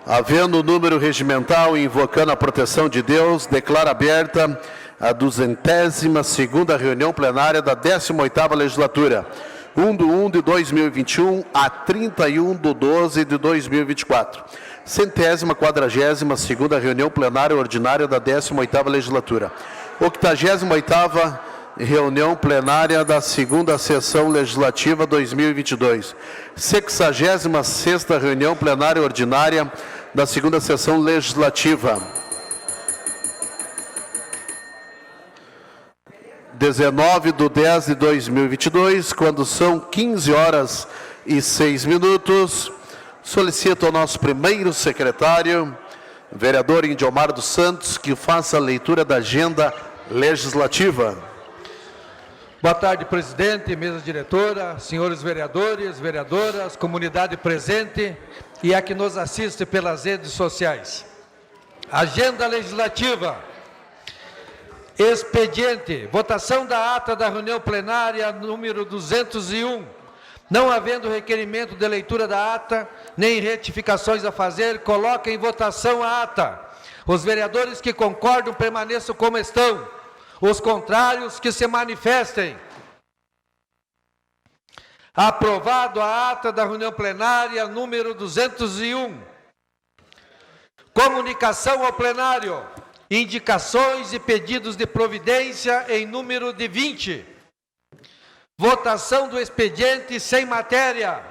Havendo o número regimental e invocando a proteção de Deus, declaro aberta a 202ª reunião plenária da 18ª legislatura, 1 de 2021 a 31/12 de 2024. 142ª reunião plenária ordinária da 18ª legislatura. 88ª reunião plenária da 2ª sessão legislativa 2022. 66ª reunião plenária ordinária da 2ª sessão legislativa. 19/10 de 2022, quando são 15h06, solicito ao nosso primeiro secretário, vereador Indiomar dos Santos, que faça a leitura da agenda legislativa. Boa tarde, presidente, mesa diretora, senhores vereadores, vereadoras, comunidade presente e a que nos assiste pelas redes sociais. Agenda legislativa. Expediente. Votação da ata da reunião plenária número 201. Não havendo requerimento de leitura da ata, nem retificações a fazer, coloca em votação a ata. Os vereadores que concordam permaneçam como estão. Os contrários que se manifestem. Aprovado a ata da reunião plenária número 201. Comunicação ao plenário. Indicações e pedidos de providência em número de 20. Votação do expediente sem matéria.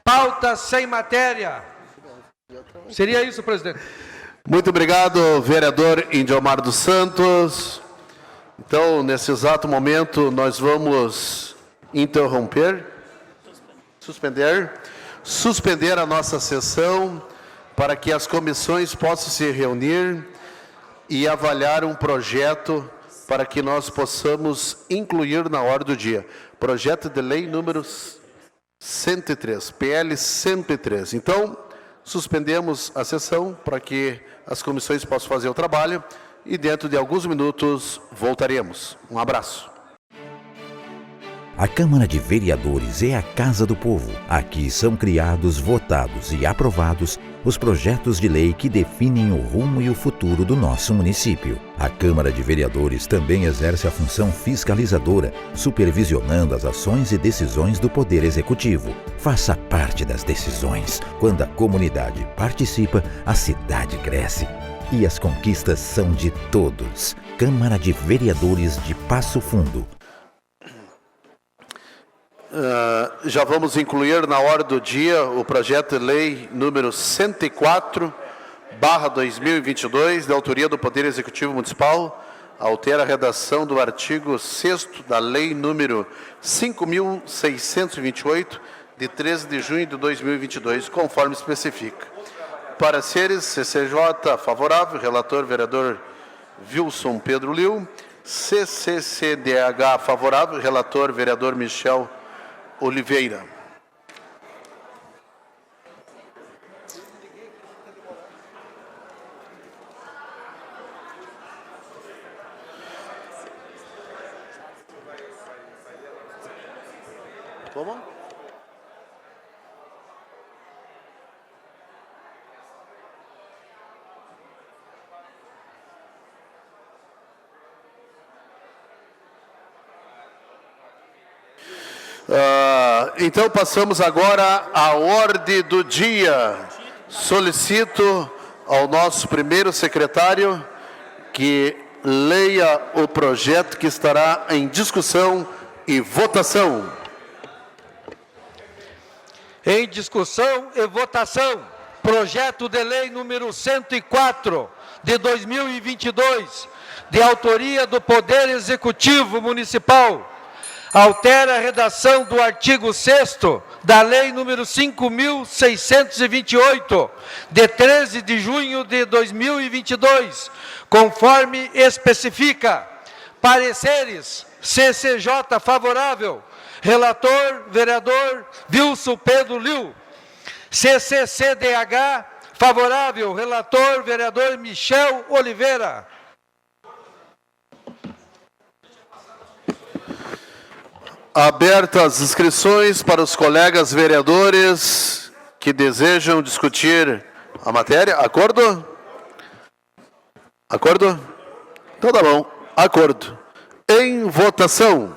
Pauta sem matéria. Seria isso, presidente. Muito obrigado, vereador Indiomar dos Santos. Então, nesse exato momento, nós vamos suspender a nossa sessão para que as comissões possam se reunir e avaliar um projeto para que nós possamos incluir na ordem do dia. Projeto de lei número 103, PL 103. Então, suspendemos a sessão para que as comissões possam fazer o trabalho e dentro de alguns minutos voltaremos. Um abraço. A Câmara de Vereadores é a Casa do Povo. Aqui são criados, votados e aprovados os projetos de lei que definem o rumo e o futuro do nosso município. A Câmara de Vereadores também exerce a função fiscalizadora, supervisionando as ações e decisões do Poder Executivo. Faça parte das decisões. Quando a comunidade participa, a cidade cresce. E as conquistas são de todos. Câmara de Vereadores de Passo Fundo. Já vamos incluir na ordem do dia o projeto de lei número 104/2022, de autoria do Poder Executivo Municipal, altera a redação do artigo 6º da lei número 5.628, de 13 de junho de 2022, conforme especifica. Pareceres, CCJ favorável, relator vereador Wilson Pedro Liu, CCCDH favorável, relator vereador Michel Oliveira. Como? Então passamos agora à ordem do dia. Solicito ao nosso primeiro secretário que leia o projeto que estará em discussão e votação. Em discussão e votação, projeto de lei número 104 de 2022, de autoria do Poder Executivo Municipal. Altera a redação do artigo 6º da Lei número 5.628, de 13 de junho de 2022, conforme especifica. Pareceres, CCJ favorável, relator, vereador Wilson Pedro Liu. CCCDH favorável, relator, vereador Michel Oliveira. Abertas as inscrições para os colegas vereadores que desejam discutir a matéria. Acordo? Acordo? Então tá bom. Acordo. Em votação.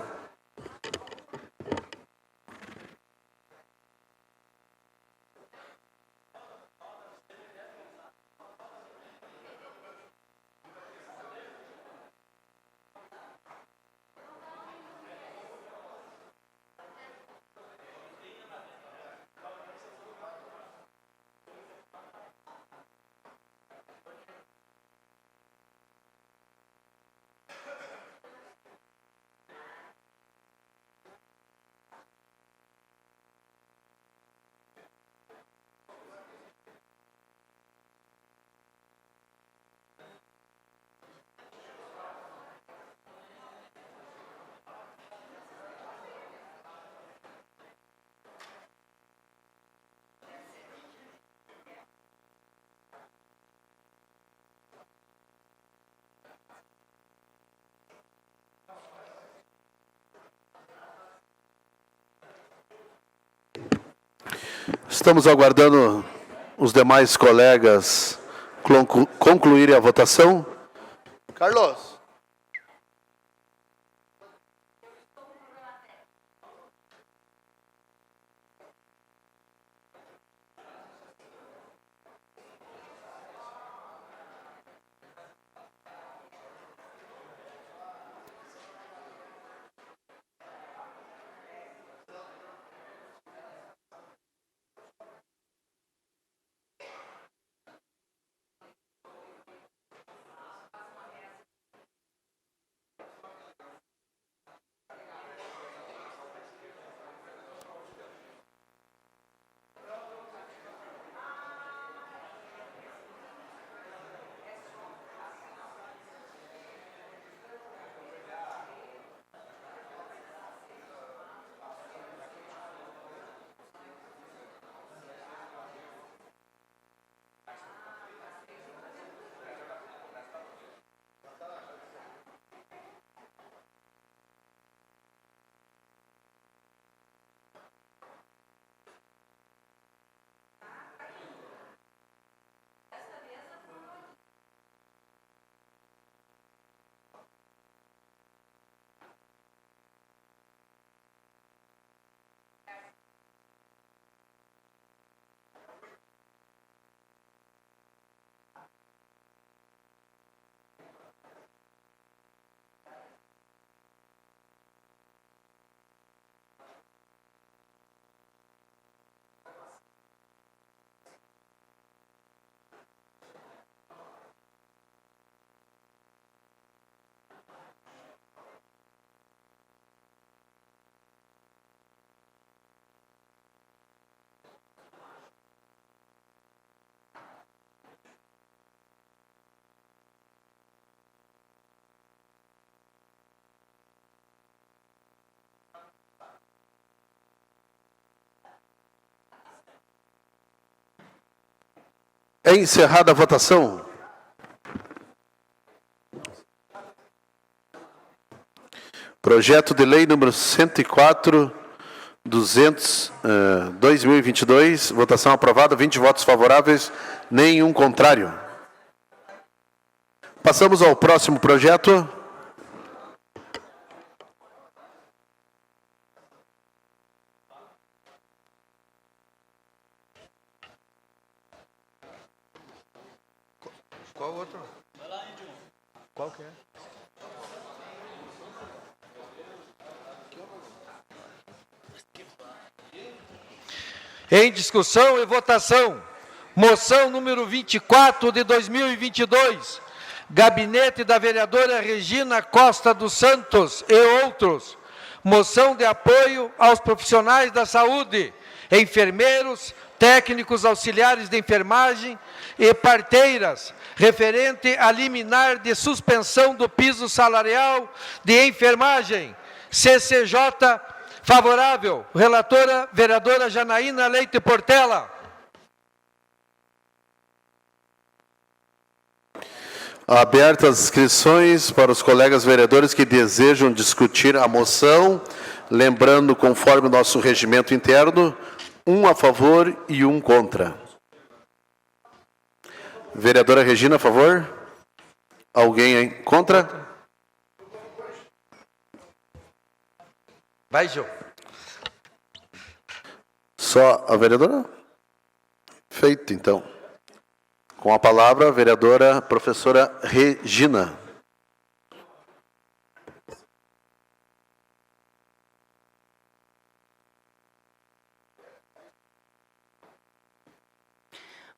Estamos aguardando os demais colegas concluírem a votação. Carlos. É encerrada a votação. Projeto de lei número 104, 2022. Votação aprovada, 20 votos favoráveis, nenhum contrário. Passamos ao próximo projeto. Qual outro? Qual que é? Em discussão e votação, moção número 24 de 2022, gabinete da vereadora Regina Costa dos Santos e outros, moção de apoio aos profissionais da saúde, enfermeiros, técnicos auxiliares de enfermagem e parteiras, referente a liminar de suspensão do piso salarial de enfermagem. CCJ favorável. Relatora, vereadora Janaína Leite Portela. Abertas as inscrições para os colegas vereadores que desejam discutir a moção. Lembrando, conforme o nosso regimento interno, 1 a favor e 1 contra. Vereadora Regina, a favor? Alguém aí contra? Vai, Gil. Só a vereadora? Feito, então. Com a palavra, a vereadora professora Regina.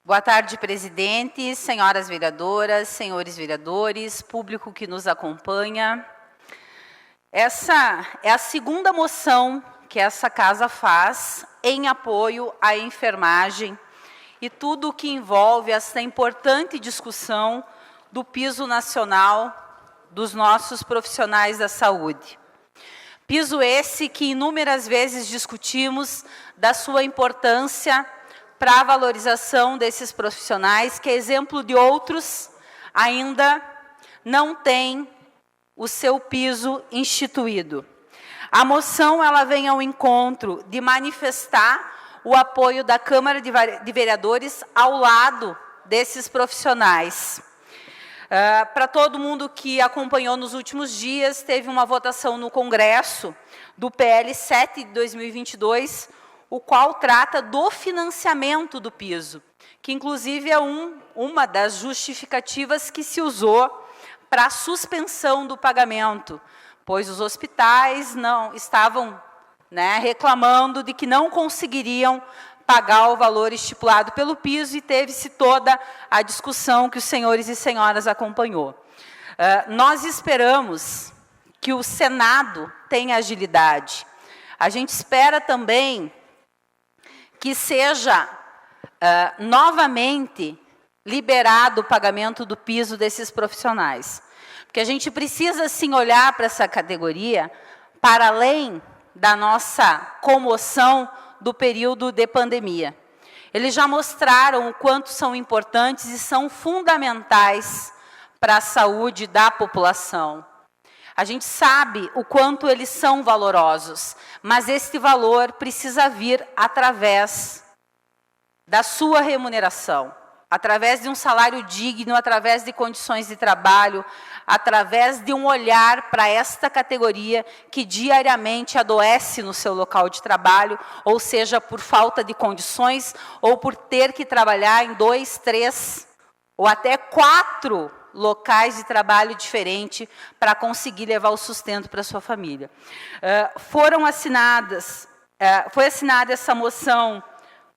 Boa tarde, presidente, senhoras vereadoras, senhores vereadores, público que nos acompanha. Essa é a segunda moção que essa casa faz em apoio à enfermagem e tudo o que envolve essa importante discussão do piso nacional dos nossos profissionais da saúde. Piso esse que inúmeras vezes discutimos da sua importância para a valorização desses profissionais, que, exemplo de outros, ainda não tem o seu piso instituído. A moção ela vem ao encontro de manifestar o apoio da Câmara de Vereadores ao lado desses profissionais. Para todo mundo que acompanhou nos últimos dias, teve uma votação no Congresso do PL 7 de 2022, o qual trata do financiamento do piso, que inclusive é uma das justificativas que se usou para a suspensão do pagamento, pois os hospitais não estavam reclamando de que não conseguiriam pagar o valor estipulado pelo piso e teve-se toda a discussão que os senhores e senhoras acompanhou. Nós esperamos que o Senado tenha agilidade. A gente espera também que seja novamente liberado o pagamento do piso desses profissionais. Porque a gente precisa, sim, olhar para essa categoria para além da nossa comoção do período de pandemia. Eles já mostraram o quanto são importantes e são fundamentais para a saúde da população. A gente sabe o quanto eles são valorosos, mas este valor precisa vir através da sua remuneração, através de um salário digno, através de condições de trabalho, através de um olhar para esta categoria que diariamente adoece no seu local de trabalho, ou seja, por falta de condições, ou por ter que trabalhar em 2, 3 ou até 4 locais de trabalho diferentes para conseguir levar o sustento para a sua família. Foi assinada essa moção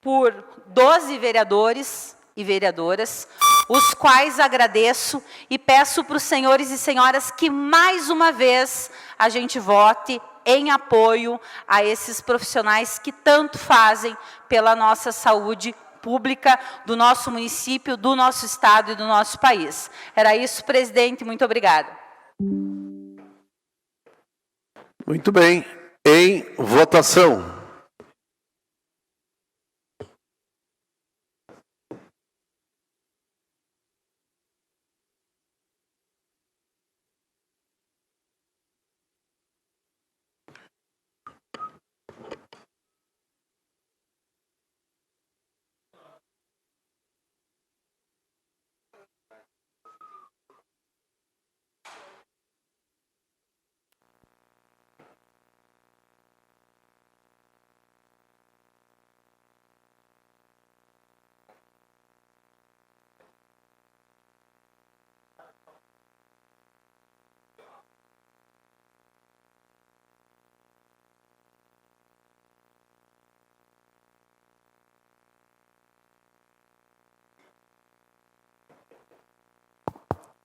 por 12 vereadores e vereadoras, os quais agradeço e peço para os senhores e senhoras que, mais uma vez, a gente vote em apoio a esses profissionais que tanto fazem pela nossa saúde pública do nosso município, do nosso estado e do nosso país. Era isso, presidente. Muito obrigada. Muito bem. Em votação.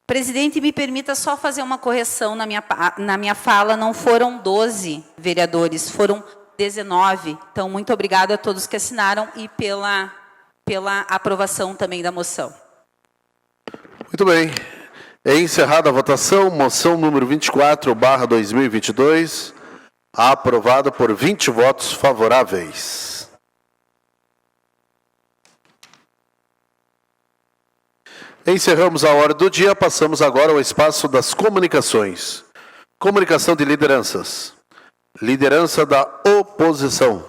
Presidente, me permita só fazer uma correção na minha fala. Não foram 12 vereadores, foram 19. Então, muito obrigada a todos que assinaram e pela aprovação também da moção. Muito bem. É encerrada a votação. Moção número 24/2022, aprovada por 20 votos favoráveis. Encerramos a hora do dia, passamos agora ao espaço das comunicações. Comunicação de lideranças. Liderança da oposição.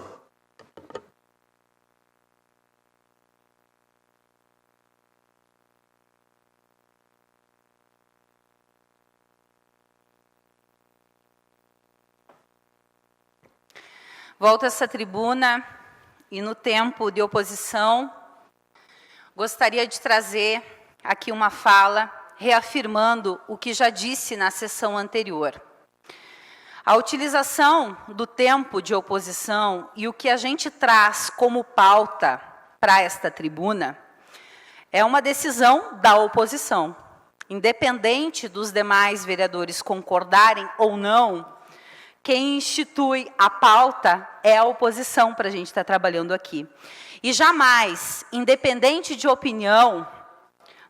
Volto a essa tribuna e no tempo de oposição, gostaria de trazer aqui uma fala reafirmando o que já disse na sessão anterior. A utilização do tempo de oposição e o que a gente traz como pauta para esta tribuna é uma decisão da oposição. Independente dos demais vereadores concordarem ou não, quem institui a pauta é a oposição para a gente estar trabalhando aqui. E jamais, independente de opinião,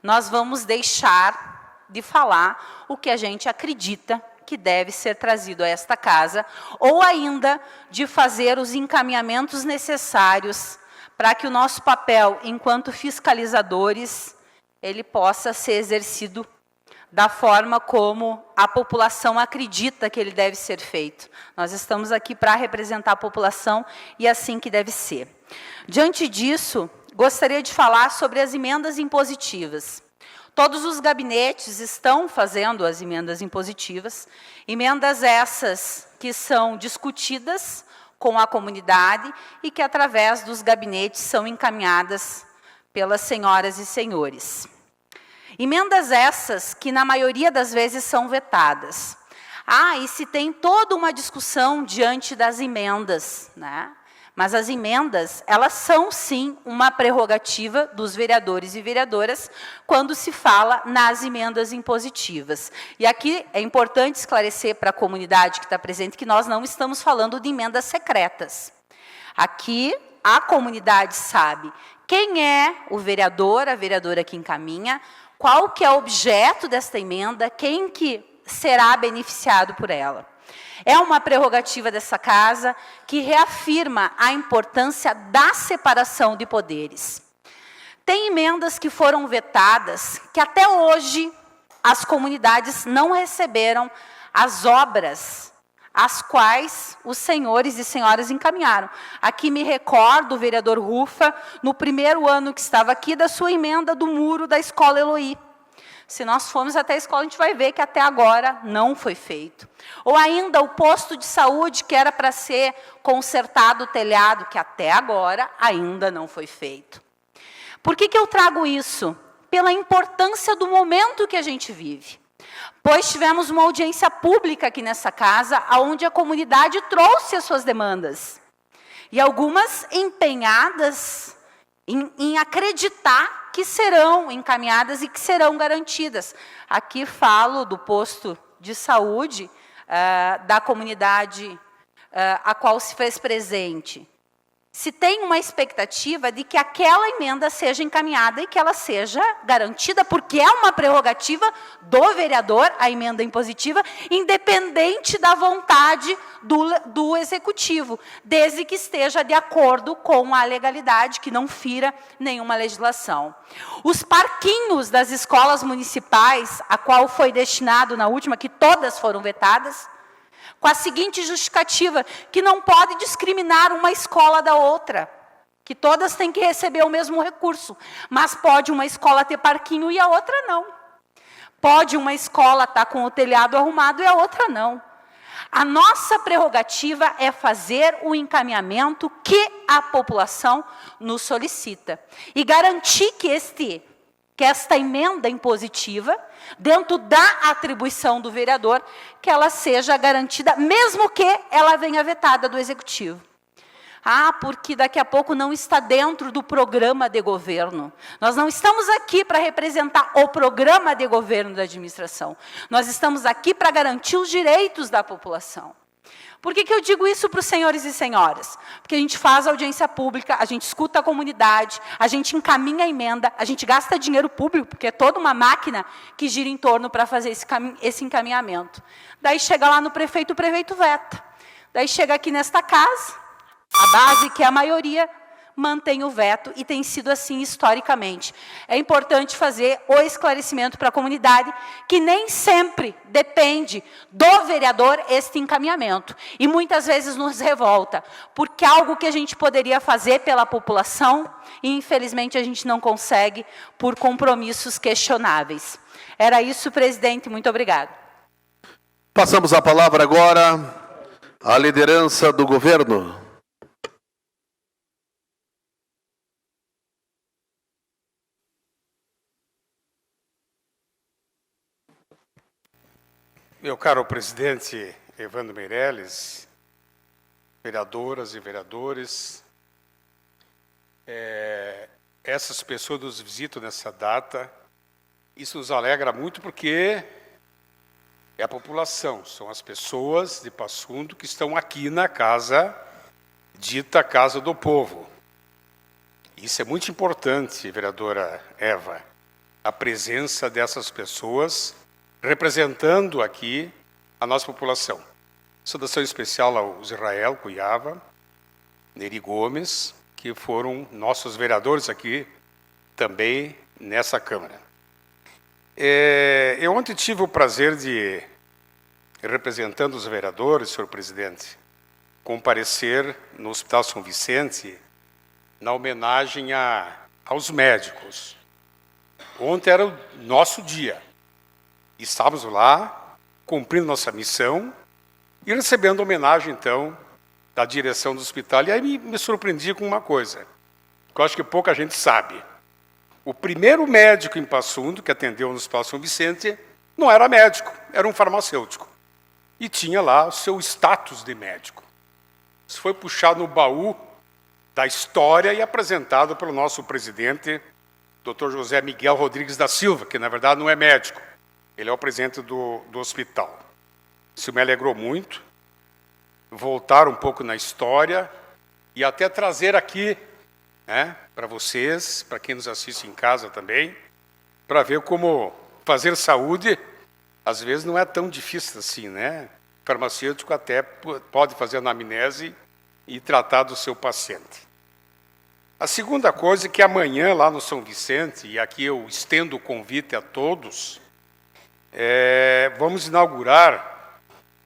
nós vamos deixar de falar o que a gente acredita que deve ser trazido a esta casa, ou ainda de fazer os encaminhamentos necessários para que o nosso papel, enquanto fiscalizadores, ele possa ser exercido da forma como a população acredita que ele deve ser feito. Nós estamos aqui para representar a população e é assim que deve ser. Diante disso, gostaria de falar sobre as emendas impositivas. Todos os gabinetes estão fazendo as emendas impositivas, emendas essas que são discutidas com a comunidade e que, através dos gabinetes, são encaminhadas pelas senhoras e senhores. Emendas essas que, na maioria das vezes, são vetadas. E se tem toda uma discussão diante das emendas, né? Mas as emendas, elas são, sim, uma prerrogativa dos vereadores e vereadoras quando se fala nas emendas impositivas. E aqui é importante esclarecer para a comunidade que está presente que nós não estamos falando de emendas secretas. Aqui, a comunidade sabe quem é o vereador, a vereadora que encaminha, qual que é o objeto desta emenda, quem que será beneficiado por ela. É uma prerrogativa dessa casa que reafirma a importância da separação de poderes. Tem emendas que foram vetadas, que até hoje as comunidades não receberam as obras as quais os senhores e senhoras encaminharam. Aqui me recordo, o vereador Rufa, no primeiro ano que estava aqui, da sua emenda do muro da Escola Eloí. Se nós formos até a escola, a gente vai ver que até agora não foi feito. Ou ainda o posto de saúde, que era para ser consertado o telhado, que até agora ainda não foi feito. Por que eu trago isso? Pela importância do momento que a gente vive. Pois tivemos uma audiência pública aqui nessa casa, onde a comunidade trouxe as suas demandas. E algumas empenhadas em acreditar que serão encaminhadas e que serão garantidas. Aqui falo do posto de saúde da comunidade a qual se fez presente. Se tem uma expectativa de que aquela emenda seja encaminhada e que ela seja garantida, porque é uma prerrogativa do vereador, a emenda impositiva, independente da vontade do executivo, desde que esteja de acordo com a legalidade, que não fira nenhuma legislação. Os parquinhos das escolas municipais, a qual foi destinado na última, que todas foram vetadas, com a seguinte justificativa, que não pode discriminar uma escola da outra, que todas têm que receber o mesmo recurso, mas pode uma escola ter parquinho e a outra não. Pode uma escola estar com o telhado arrumado e a outra não. A nossa prerrogativa é fazer o encaminhamento que a população nos solicita e garantir que esta emenda impositiva, dentro da atribuição do vereador, que ela seja garantida, mesmo que ela venha vetada do executivo. Porque daqui a pouco não está dentro do programa de governo. Nós não estamos aqui para representar o programa de governo da administração. Nós estamos aqui para garantir os direitos da população. Por que eu digo isso para os senhores e senhoras? Porque a gente faz audiência pública, a gente escuta a comunidade, a gente encaminha a emenda, a gente gasta dinheiro público, porque é toda uma máquina que gira em torno para fazer esse encaminhamento. Daí chega lá no prefeito, o prefeito veta. Daí chega aqui nesta casa, a base, que é a maioria, mantém o veto e tem sido assim historicamente. É importante fazer o esclarecimento para a comunidade que nem sempre depende do vereador este encaminhamento. E muitas vezes nos revolta, porque é algo que a gente poderia fazer pela população e infelizmente a gente não consegue por compromissos questionáveis. Era isso, presidente. Muito obrigado. Passamos a palavra agora à liderança do governo. Meu caro presidente Evandro Meirelles, vereadoras e vereadores, essas pessoas nos visitam nessa data. Isso nos alegra muito porque é a população, são as pessoas de Passo Fundo que estão aqui na casa, dita Casa do Povo. Isso é muito importante, vereadora Eva, a presença dessas pessoas representando aqui a nossa população. Saudação especial ao Israel Cuiava, Neri Gomes, que foram nossos vereadores aqui também nessa Câmara. Eu ontem tive o prazer de, representando os vereadores, senhor presidente, comparecer no Hospital São Vicente na homenagem aos médicos. Ontem era o nosso dia. Estávamos lá, cumprindo nossa missão e recebendo homenagem, então, da direção do hospital. E aí me surpreendi com uma coisa, que eu acho que pouca gente sabe. O primeiro médico em Passo Fundo que atendeu no Hospital São Vicente não era médico, era um farmacêutico. E tinha lá o seu status de médico. Isso foi puxado no baú da história e apresentado pelo nosso presidente, Dr. José Miguel Rodrigues da Silva, que na verdade não é médico, ele é o presidente do hospital. Isso me alegrou muito, voltar um pouco na história e até trazer aqui, para vocês, para quem nos assiste em casa também, para ver como fazer saúde, às vezes não é tão difícil assim, né? O farmacêutico até pode fazer anamnese e tratar do seu paciente. A segunda coisa é que amanhã, lá no São Vicente, e aqui eu estendo o convite a todos, vamos inaugurar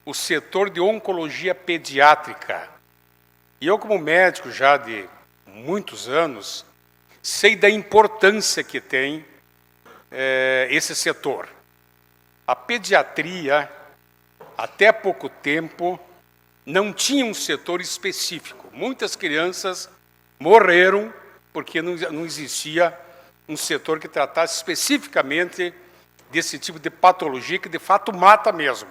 o setor de oncologia pediátrica. E eu, como médico já de muitos anos, sei da importância que tem esse setor. A pediatria, até pouco tempo, não tinha um setor específico. Muitas crianças morreram porque não existia um setor que tratasse especificamente desse tipo de patologia que, de fato, mata mesmo.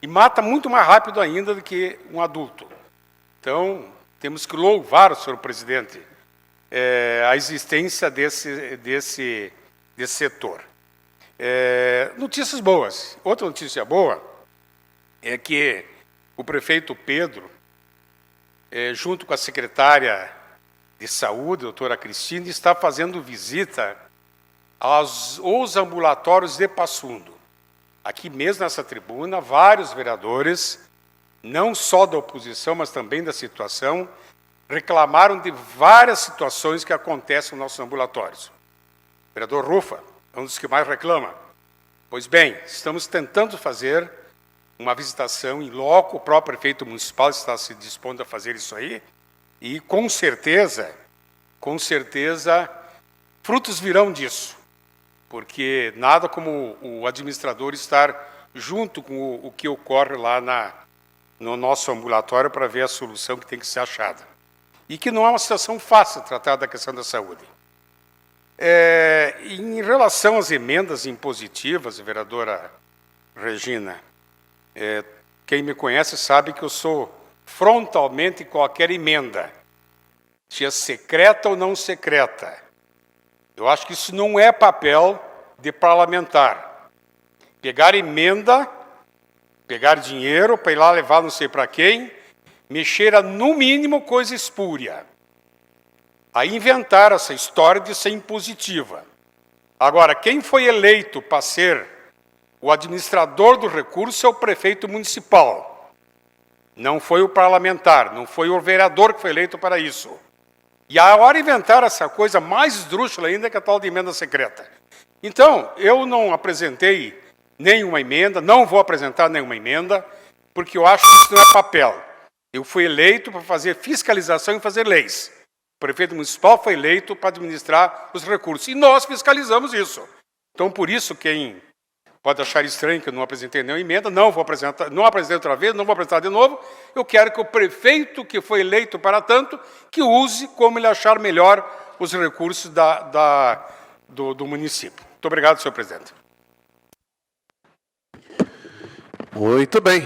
E mata muito mais rápido ainda do que um adulto. Então, temos que louvar, senhor presidente, a existência desse setor. Notícias boas. Outra notícia boa é que o prefeito Pedro, junto com a secretária de Saúde, doutora Cristina, está fazendo visita aos ambulatórios de Passo Fundo. Aqui mesmo nessa tribuna, vários vereadores, não só da oposição, mas também da situação, reclamaram de várias situações que acontecem nos nossos ambulatórios. O vereador Rufa é um dos que mais reclama. Pois bem, estamos tentando fazer uma visitação em loco, o próprio prefeito municipal está se dispondo a fazer isso aí, e com certeza, frutos virão disso, porque nada como o administrador estar junto com o que ocorre lá no nosso ambulatório para ver a solução que tem que ser achada. E que não é uma situação fácil tratar da questão da saúde. Em relação às emendas impositivas, vereadora Regina, quem me conhece sabe que eu sou frontalmente qualquer emenda, seja secreta ou não secreta. Eu acho que isso não é papel de parlamentar. Pegar emenda, pegar dinheiro para ir lá levar não sei para quem, mexer a, no mínimo, coisa espúria. Aí inventar essa história de ser impositiva. Agora, quem foi eleito para ser o administrador do recurso é o prefeito municipal. Não foi o parlamentar, não foi o vereador que foi eleito para isso. E a hora inventar essa coisa mais esdrúxula ainda que a tal de emenda secreta. Então, eu não apresentei nenhuma emenda, não vou apresentar nenhuma emenda, porque eu acho que isso não é papel. Eu fui eleito para fazer fiscalização e fazer leis. O prefeito municipal foi eleito para administrar os recursos. E nós fiscalizamos isso. Então, por isso, quem pode achar estranho que eu não apresentei nenhuma emenda, não vou apresentar, não apresentei outra vez, não vou apresentar de novo. Eu quero que o prefeito que foi eleito para tanto, que use como ele achar melhor os recursos do município. Muito obrigado, senhor presidente. Muito bem.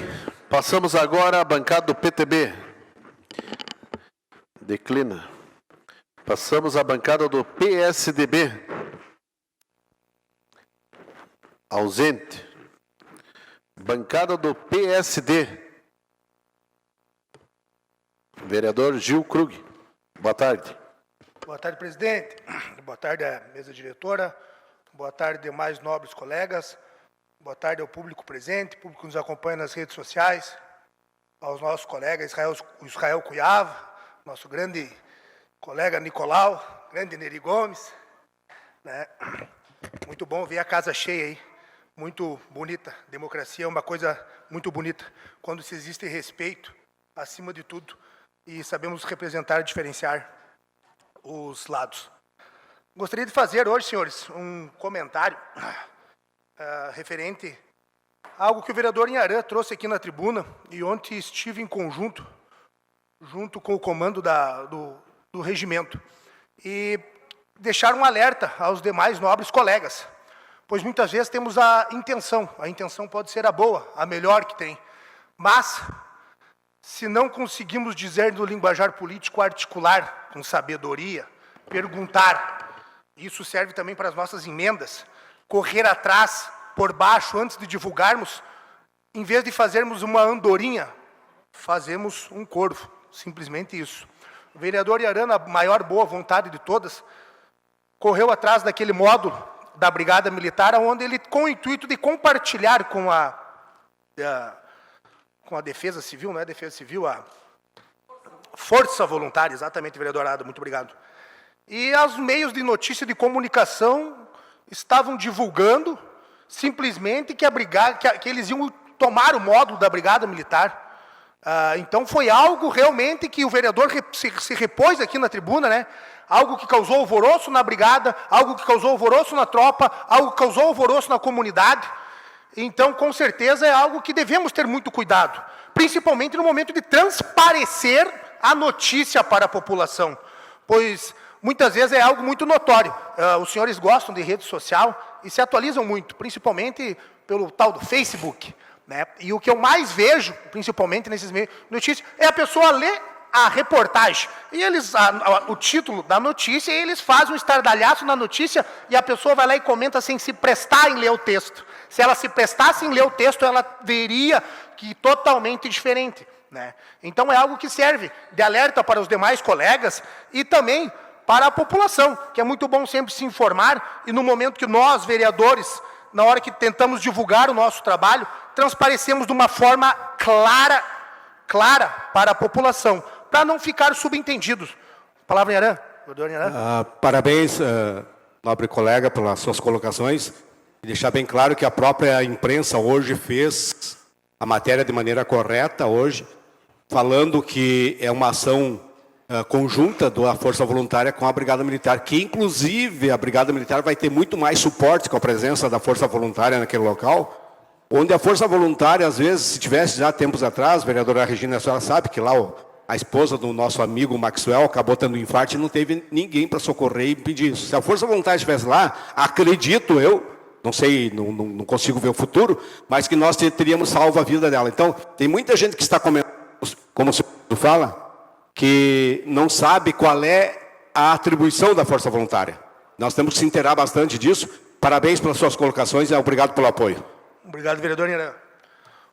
Passamos agora à bancada do PTB. Declina. Passamos à bancada do PSDB. Ausente. Bancada do PSD. Vereador Gil Krug. Boa tarde. Boa tarde, presidente. Boa tarde à mesa diretora. Boa tarde, demais nobres colegas. Boa tarde ao público presente, público que nos acompanha nas redes sociais, aos nossos colegas Israel Cuiava, nosso grande colega Nicolau, grande Neri Gomes. Né? Muito bom ver a casa cheia aí, muito bonita. Democracia é uma coisa muito bonita, quando se existe respeito acima de tudo e sabemos representar e diferenciar os lados. Gostaria de fazer hoje, senhores, um comentário referente a algo que o vereador Inharã trouxe aqui na tribuna e ontem estive em conjunto, junto com o comando do regimento, e deixar um alerta aos demais nobres colegas, pois muitas vezes temos a intenção pode ser a boa, a melhor que tem, mas se não conseguimos dizer no linguajar político articular, com sabedoria, perguntar, isso serve também para as nossas emendas, correr atrás, por baixo, antes de divulgarmos, em vez de fazermos uma andorinha, fazemos um corvo, simplesmente isso. O vereador Inharã, na maior boa vontade de todas, correu atrás daquele módulo da Brigada Militar, onde ele, com o intuito de compartilhar com a Defesa Civil, não é Defesa Civil, a Força Voluntária, exatamente, vereador Ada, muito obrigado. E os meios de notícia de comunicação estavam divulgando simplesmente que eles iam tomar o módulo da Brigada Militar. Então foi algo realmente que o vereador se repôs aqui na tribuna, né? Algo que causou alvoroço na brigada, algo que causou alvoroço na tropa, algo que causou alvoroço na comunidade. Então, com certeza, é algo que devemos ter muito cuidado, principalmente no momento de transparecer a notícia para a população, pois muitas vezes é algo muito notório. Os senhores gostam de rede social e se atualizam muito, principalmente pelo tal do Facebook, né? E o que eu mais vejo, principalmente nesses meios de notícia, é a pessoa ler a reportagem. E eles, o título da notícia, e eles fazem um estardalhaço na notícia e a pessoa vai lá e comenta sem se prestar em ler o texto. Se ela se prestasse em ler o texto, ela veria que totalmente diferente, né? Então é algo que serve de alerta para os demais colegas e também para a população, que é muito bom sempre se informar, e no momento que nós, vereadores, na hora que tentamos divulgar o nosso trabalho, transparecemos de uma forma clara para a população, para não ficar subentendidos. Palavra Inharã, vereador Inharã. Parabéns, nobre colega, pelas suas colocações, e deixar bem claro que a própria imprensa hoje fez a matéria de maneira correta hoje, falando que é uma ação conjunta da Força Voluntária com a Brigada Militar, que inclusive a Brigada Militar vai ter muito mais suporte com a presença da Força Voluntária naquele local, onde a Força Voluntária, às vezes, se tivesse já tempos atrás, a vereadora Regina, a senhora sabe que lá a esposa do nosso amigo Maxwell acabou tendo um infarto e não teve ninguém para socorrer e impedir isso. Se a Força Voluntária estivesse lá, acredito eu, não sei, não consigo ver o futuro, mas que nós teríamos salvo a vida dela. Então, tem muita gente que está comentando, como o senhor fala, que não sabe qual é a atribuição da Força Voluntária. Nós temos que se inteirar bastante disso. Parabéns pelas suas colocações e obrigado pelo apoio. Obrigado, vereador Inharã.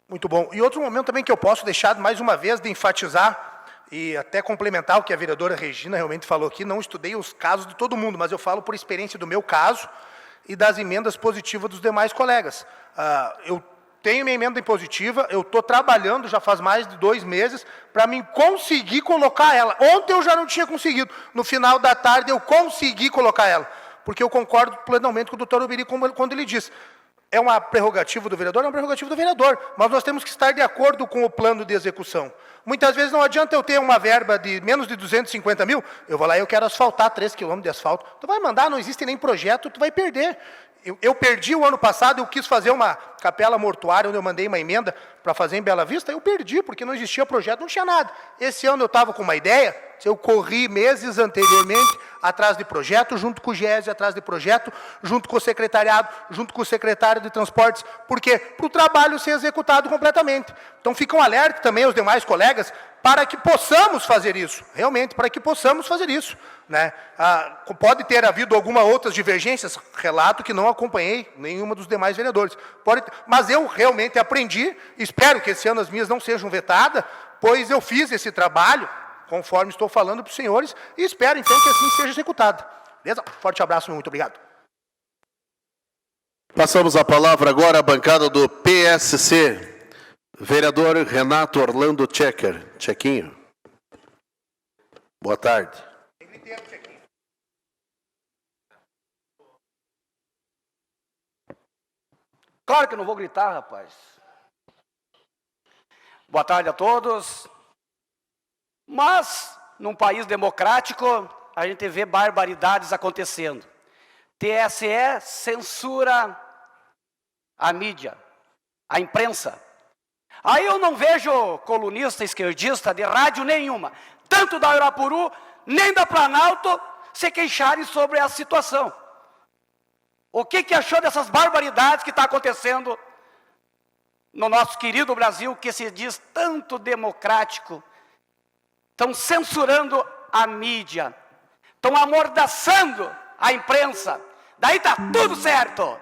Muito bom. E outro momento também que eu posso deixar mais uma vez de enfatizar e até complementar o que a vereadora Regina realmente falou aqui, não estudei os casos de todo mundo, mas eu falo por experiência do meu caso e das emendas positivas dos demais colegas. Eu tenho minha emenda impositiva, eu estou trabalhando já faz mais de 2 meses para mim conseguir colocar ela. Ontem eu já não tinha conseguido, no final da tarde eu consegui colocar ela, porque eu concordo plenamente com o doutor Ubiri quando ele diz, é uma prerrogativa do vereador, é uma prerrogativa do vereador, mas nós temos que estar de acordo com o plano de execução. Muitas vezes não adianta eu ter uma verba de menos de 250 mil, eu vou lá e eu quero asfaltar 3 quilômetros de asfalto, tu vai mandar, não existe nem projeto, tu vai perder. Eu perdi o ano passado, eu quis fazer uma capela mortuária, onde eu mandei uma emenda para fazer em Bela Vista, eu perdi, porque não existia projeto, não tinha nada. Esse ano eu estava com uma ideia, Eu corri meses anteriormente atrás de projeto, junto com o GES, atrás de projeto, junto com o secretariado, junto com o secretário de transportes. Por quê? Para o trabalho ser executado completamente. Então, ficam alerta também os demais colegas para que possamos fazer isso. Realmente, para que possamos fazer isso. Né? Pode ter havido alguma outras divergências, relato que não acompanhei nenhuma dos demais vereadores. Mas eu realmente aprendi, espero que esse ano as minhas não sejam vetadas, pois eu fiz esse trabalho, conforme estou falando para os senhores, e espero, então, que assim seja executado. Beleza? Forte abraço, muito obrigado. Passamos a palavra agora à bancada do PSC. Vereador Renato Orlando Checker. Chequinho. Boa tarde. Claro que eu não vou gritar, rapaz. Boa tarde a todos. Mas, num país democrático, a gente vê barbaridades acontecendo. TSE censura a mídia, a imprensa. Aí eu não vejo colunista esquerdista de rádio nenhuma, tanto da Irapuru, nem da Planalto, se queixarem sobre a situação. O que achou dessas barbaridades que está acontecendo no nosso querido Brasil, que se diz tanto democrático? Estão censurando a mídia, estão amordaçando a imprensa. Daí está tudo certo.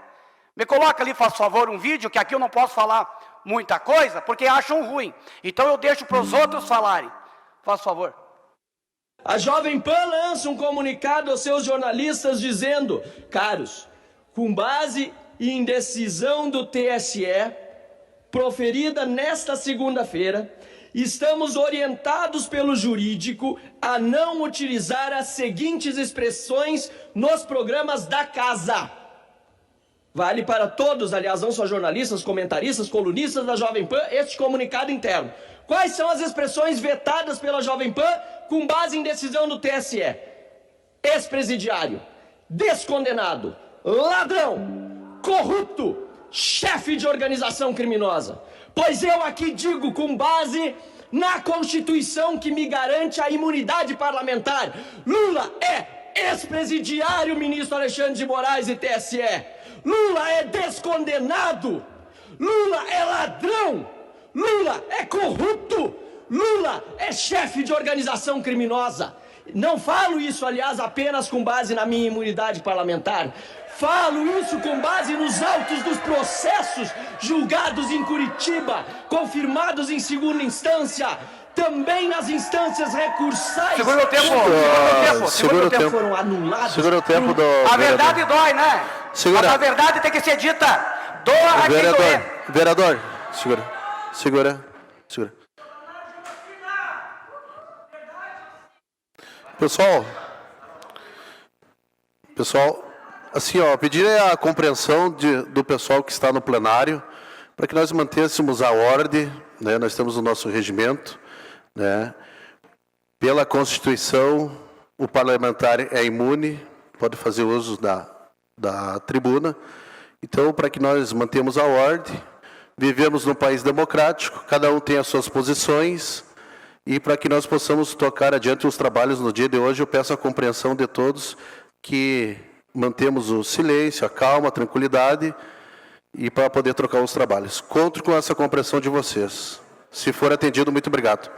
Me coloca ali, faz favor, um vídeo, que aqui eu não posso falar muita coisa, porque acham ruim. Então eu deixo para os outros falarem. Faz favor. A Jovem Pan lança um comunicado aos seus jornalistas dizendo: caros, com base em decisão do TSE, proferida nesta segunda-feira, estamos orientados pelo jurídico a não utilizar as seguintes expressões nos programas da casa. Vale para todos, aliás, não só jornalistas, comentaristas, colunistas da Jovem Pan, este comunicado interno. Quais são as expressões vetadas pela Jovem Pan com base em decisão do TSE? Ex-presidiário, descondenado, ladrão, corrupto, chefe de organização criminosa. Pois eu aqui digo, com base na Constituição que me garante a imunidade parlamentar, Lula é ex-presidiário, ministro Alexandre de Moraes e TSE. Lula é descondenado, Lula é ladrão, Lula é corrupto, Lula é chefe de organização criminosa. Não falo isso, aliás, apenas com base na minha imunidade parlamentar. Falo isso com base nos autos dos processos julgados em Curitiba, confirmados em segunda instância, também nas instâncias recursais. Segura o tempo, segura o tempo. Foram anulados. Segura o tempo do... A verdade dói, né? Segura. Mas a verdade tem que ser dita. Doa a quem doer. Vereador, segura. Pessoal, assim, pedir a compreensão do pessoal que está no plenário, para que nós mantêssemos a ordem, né? Nós temos o nosso regimento, né? Pela Constituição, o parlamentar é imune, pode fazer uso da tribuna. Então, para que nós mantemos a ordem, vivemos num país democrático, cada um tem as suas posições, e para que nós possamos tocar adiante os trabalhos no dia de hoje, eu peço a compreensão de todos que mantemos o silêncio, a calma, a tranquilidade, e para poder trocar os trabalhos. Conto com essa compreensão de vocês. Se for atendido, muito obrigado.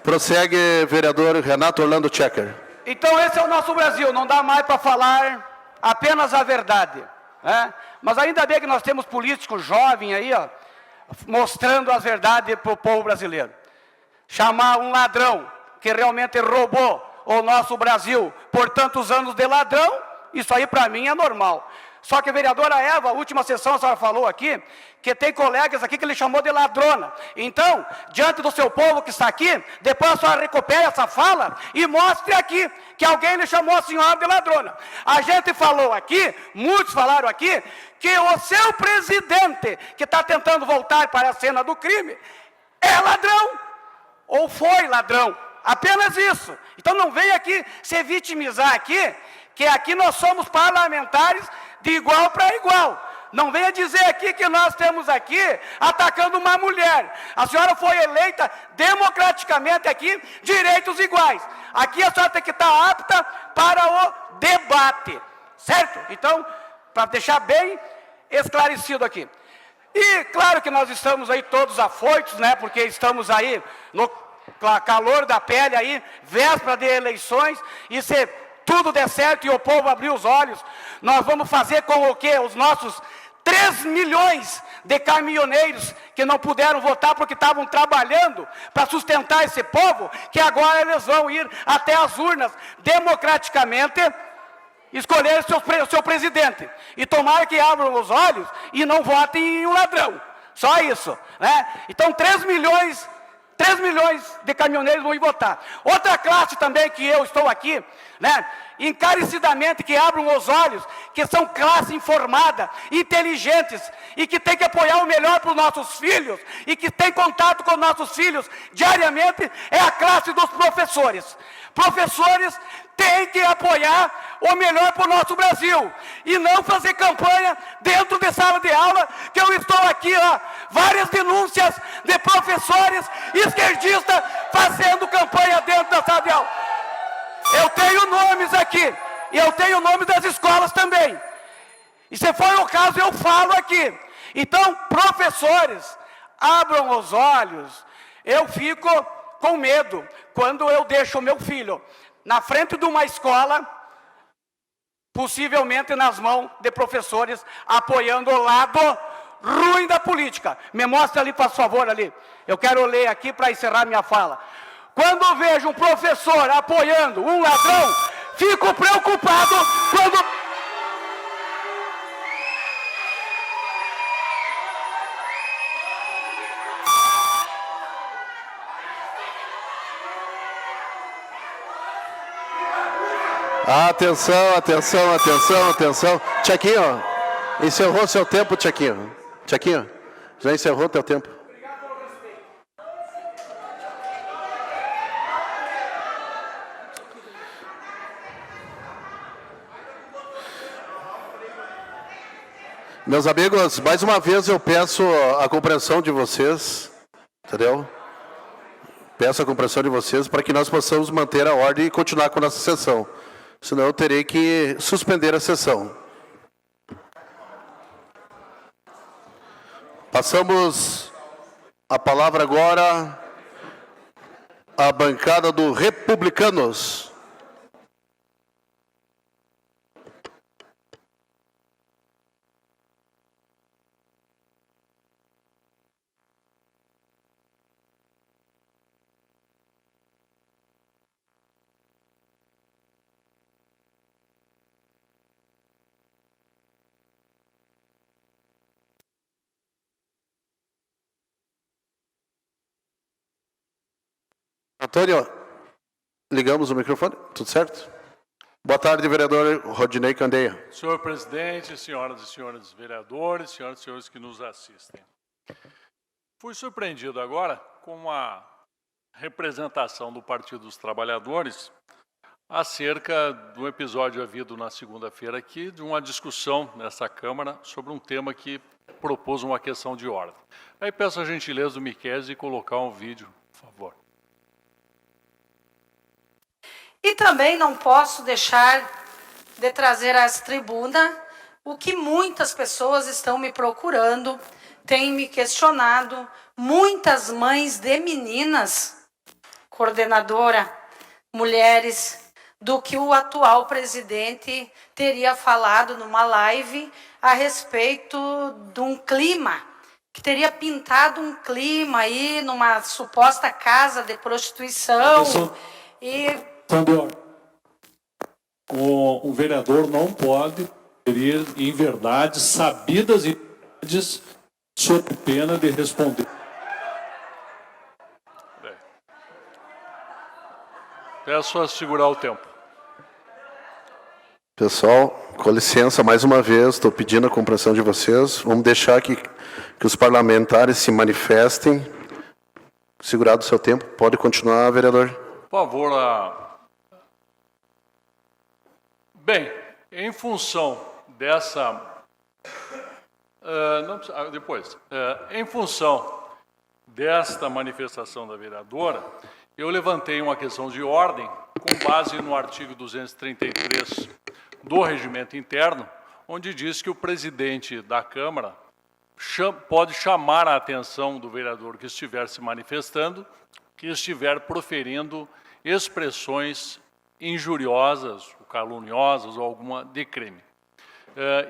Prossegue, vereador Renato Orlando Checker. Então esse é o nosso Brasil, não dá mais para falar apenas a verdade. Né? Mas ainda bem que nós temos políticos jovens aí, mostrando as verdades para o povo brasileiro. Chamar um ladrão que realmente roubou o nosso Brasil por tantos anos de ladrão, isso aí para mim é normal. Só que a vereadora Eva, a última sessão a senhora falou aqui, que tem colegas aqui que ele chamou de ladrona. Então, diante do seu povo que está aqui, depois a senhora recupere essa fala e mostre aqui que alguém lhe chamou a senhora de ladrona. A gente falou aqui, muitos falaram aqui, que o seu presidente, que está tentando voltar para a cena do crime, é ladrão, ou foi ladrão. Apenas isso. Então não venha aqui se vitimizar aqui, que aqui nós somos parlamentares de igual para igual. Não venha dizer aqui que nós estamos aqui atacando uma mulher. A senhora foi eleita democraticamente aqui, direitos iguais. Aqui a senhora tem que estar apta para o debate, certo? Então, para deixar bem esclarecido aqui. E claro que nós estamos aí todos afoitos, né? Porque estamos aí no calor da pele aí, véspera de eleições, e se tudo der certo e o povo abrir os olhos, nós vamos fazer com o quê? Os nossos 3 milhões de caminhoneiros que não puderam votar porque estavam trabalhando para sustentar esse povo, que agora eles vão ir até as urnas democraticamente escolher o seu presidente. E tomara que abram os olhos e não votem em um ladrão. Só isso, né? Então 3 milhões de caminhoneiros vão ir votar. Outra classe também que eu estou aqui, né, encarecidamente que abram os olhos, que são classe informada, inteligentes, e que tem que apoiar o melhor para os nossos filhos, e que tem contato com os nossos filhos diariamente, é a classe dos professores. Professores têm que apoiar o melhor para o nosso Brasil, e não fazer campanha dentro de sala de aula, que eu estou aqui, ó, várias denúncias de professores esquerdistas fazendo campanha dentro da sala de aula. Eu tenho nomes aqui, e eu tenho nomes das escolas também. E se for o caso, eu falo aqui. Então, professores, abram os olhos. Eu fico com medo quando eu deixo o meu filho na frente de uma escola, possivelmente nas mãos de professores, apoiando o lado ruim da política. Me mostra ali, por favor, ali. Eu quero ler aqui para encerrar minha fala. Quando vejo um professor apoiando um ladrão, fico preocupado quando... Atenção, atenção, atenção, atenção. Tiaquinho, encerrou seu tempo, Tiaquinho. Tiaquinho, já encerrou teu tempo. Meus amigos, mais uma vez eu peço a compreensão de vocês, entendeu? Peço a compreensão de vocês para que nós possamos manter a ordem e continuar com a nossa sessão. Senão eu terei que suspender a sessão. Passamos a palavra agora à bancada do Republicanos. Antônio, ligamos o microfone, tudo certo? Boa tarde, vereador Rodinei Candeia. Senhor presidente, senhoras e senhores vereadores, senhoras e senhores que nos assistem. Fui surpreendido agora com a representação do Partido dos Trabalhadores acerca do episódio havido na segunda-feira aqui, de uma discussão nessa Câmara sobre um tema que propôs uma questão de ordem. Aí peço a gentileza do Miquel de colocar um vídeo, por favor. E também não posso deixar de trazer às tribunas o que muitas pessoas estão me procurando, têm me questionado, muitas mães de meninas, coordenadora, mulheres, do que o atual presidente teria falado numa live a respeito de um clima, que teria pintado um clima aí numa suposta casa de prostituição e... O vereador não pode ferir inverdades sabidas e inverdades sob pena de responder. Peço a segurar o tempo. Pessoal, com licença, mais uma vez, estou pedindo a compreensão de vocês. Vamos deixar que os parlamentares se manifestem. Segurado o seu tempo. Pode continuar, vereador. Por favor, Bem, em função dessa... em função desta manifestação da vereadora, eu levantei uma questão de ordem com base no artigo 233 do Regimento Interno, onde diz que o presidente da Câmara pode chamar a atenção do vereador que estiver se manifestando, que estiver proferindo expressões injuriosas, caluniosas ou alguma de crime.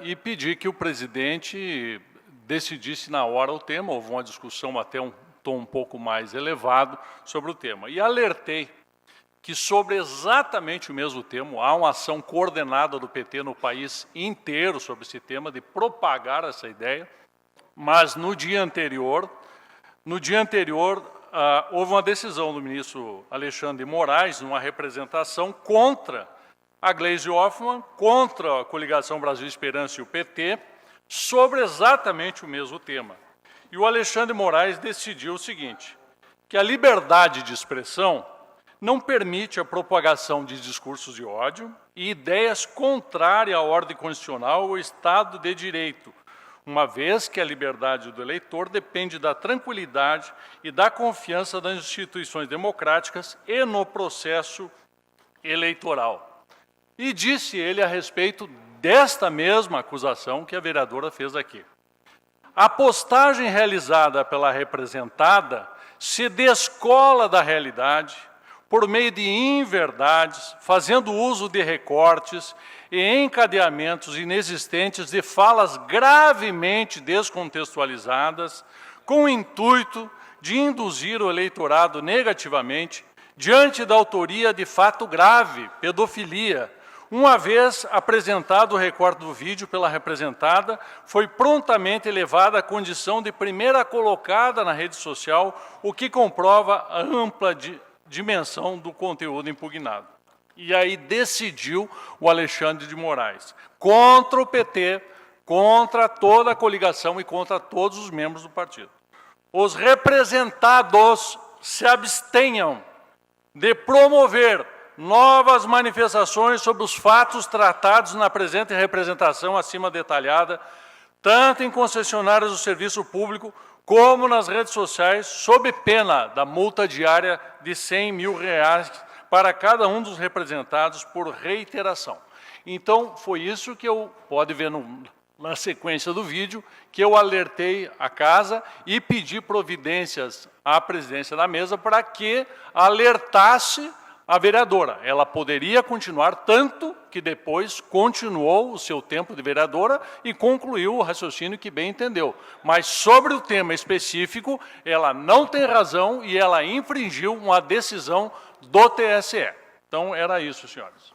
E pedir que o presidente decidisse na hora o tema. Houve uma discussão até um tom um pouco mais elevado sobre o tema. E alertei que sobre exatamente o mesmo tema, há uma ação coordenada do PT no país inteiro sobre esse tema, de propagar essa ideia, mas no dia anterior, houve uma decisão do ministro Alexandre de Moraes, numa representação contra a Gleisi Hoffmann, contra a Coligação Brasil Esperança e o PT, sobre exatamente o mesmo tema. E o Alexandre de Moraes decidiu o seguinte, que a liberdade de expressão não permite a propagação de discursos de ódio e ideias contrárias à ordem constitucional ou ao Estado de Direito, uma vez que a liberdade do eleitor depende da tranquilidade e da confiança das instituições democráticas e no processo eleitoral. E disse ele a respeito desta mesma acusação que a vereadora fez aqui. A postagem realizada pela representada se descola da realidade por meio de inverdades, fazendo uso de recortes e encadeamentos inexistentes de falas gravemente descontextualizadas, com o intuito de induzir o eleitorado negativamente diante da autoria de fato grave, pedofilia. Uma vez apresentado o recorte do vídeo pela representada, foi prontamente elevada à condição de primeira colocada na rede social, o que comprova a ampla dimensão do conteúdo impugnado. E aí decidiu o Alexandre de Moraes, contra o PT, contra toda a coligação e contra todos os membros do partido. Os representados se abstenham de promover novas manifestações sobre os fatos tratados na presente representação acima detalhada, tanto em concessionárias do serviço público, como nas redes sociais, sob pena da multa diária de R$100 mil para cada um dos representados por reiteração. Então, foi isso que eu, pode ver na sequência do vídeo, que eu alertei a casa e pedi providências à presidência da mesa para que alertasse a vereadora. Ela poderia continuar, tanto que depois continuou o seu tempo de vereadora e concluiu o raciocínio que bem entendeu. Mas sobre o tema específico, ela não tem razão e ela infringiu uma decisão do TSE. Então, era isso, senhores.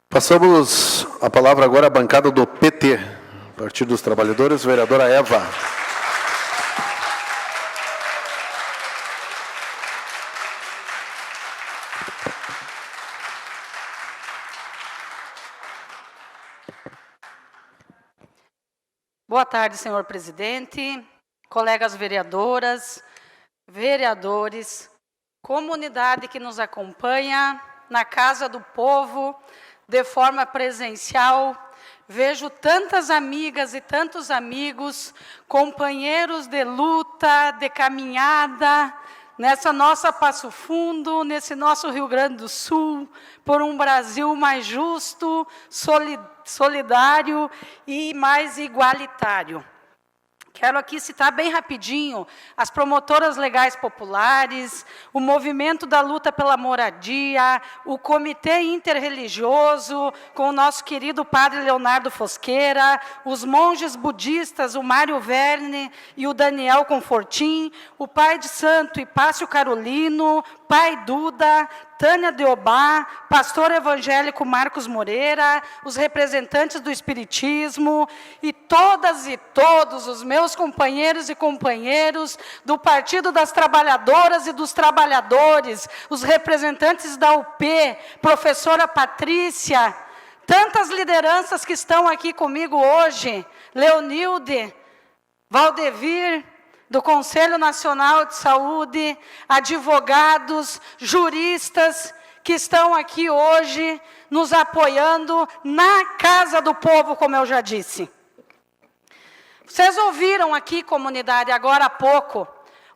Passamos a palavra agora à bancada do PT, Partido dos Trabalhadores, vereadora Eva. Boa tarde, senhor presidente, colegas vereadoras, vereadores, comunidade que nos acompanha na Casa do Povo, de forma presencial. Vejo tantas amigas e tantos amigos, companheiros de luta, de caminhada, nessa nossa Passo Fundo, nesse nosso Rio Grande do Sul, por um Brasil mais justo, solidário e mais igualitário. Quero aqui citar bem rapidinho as promotoras legais populares, o movimento da luta pela moradia, o comitê interreligioso, com o nosso querido padre Leonardo Fosqueira, os monges budistas, o Mário Verne e o Daniel Confortim, o pai de santo Hipácio Carolino, pai Duda, Tânia Deobá, pastor evangélico Marcos Moreira, os representantes do Espiritismo e todas e todos os meus companheiros e companheiros do Partido das Trabalhadoras e dos Trabalhadores, os representantes da UP, professora Patrícia, tantas lideranças que estão aqui comigo hoje, Leonilde, Valdevir, do Conselho Nacional de Saúde, advogados, juristas que estão aqui hoje nos apoiando na Casa do Povo, como eu já disse. Vocês ouviram aqui, comunidade, agora há pouco,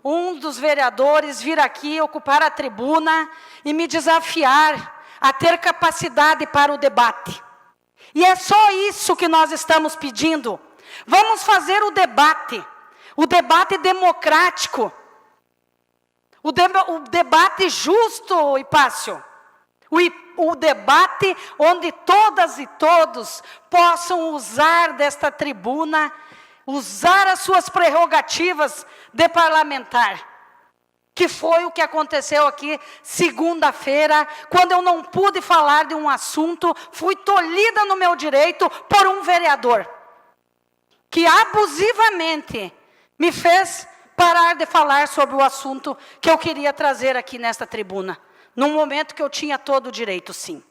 um dos vereadores vir aqui ocupar a tribuna e me desafiar a ter capacidade para o debate. E é só isso que nós estamos pedindo. Vamos fazer o debate democrático, o debate justo, Hipácio, o debate onde todas e todos possam usar desta tribuna, usar as suas prerrogativas de parlamentar, que foi o que aconteceu aqui segunda-feira, quando eu não pude falar de um assunto, fui tolhida no meu direito por um vereador, que abusivamente me fez parar de falar sobre o assunto que eu queria trazer aqui nesta tribuna, num momento que eu tinha todo o direito, sim.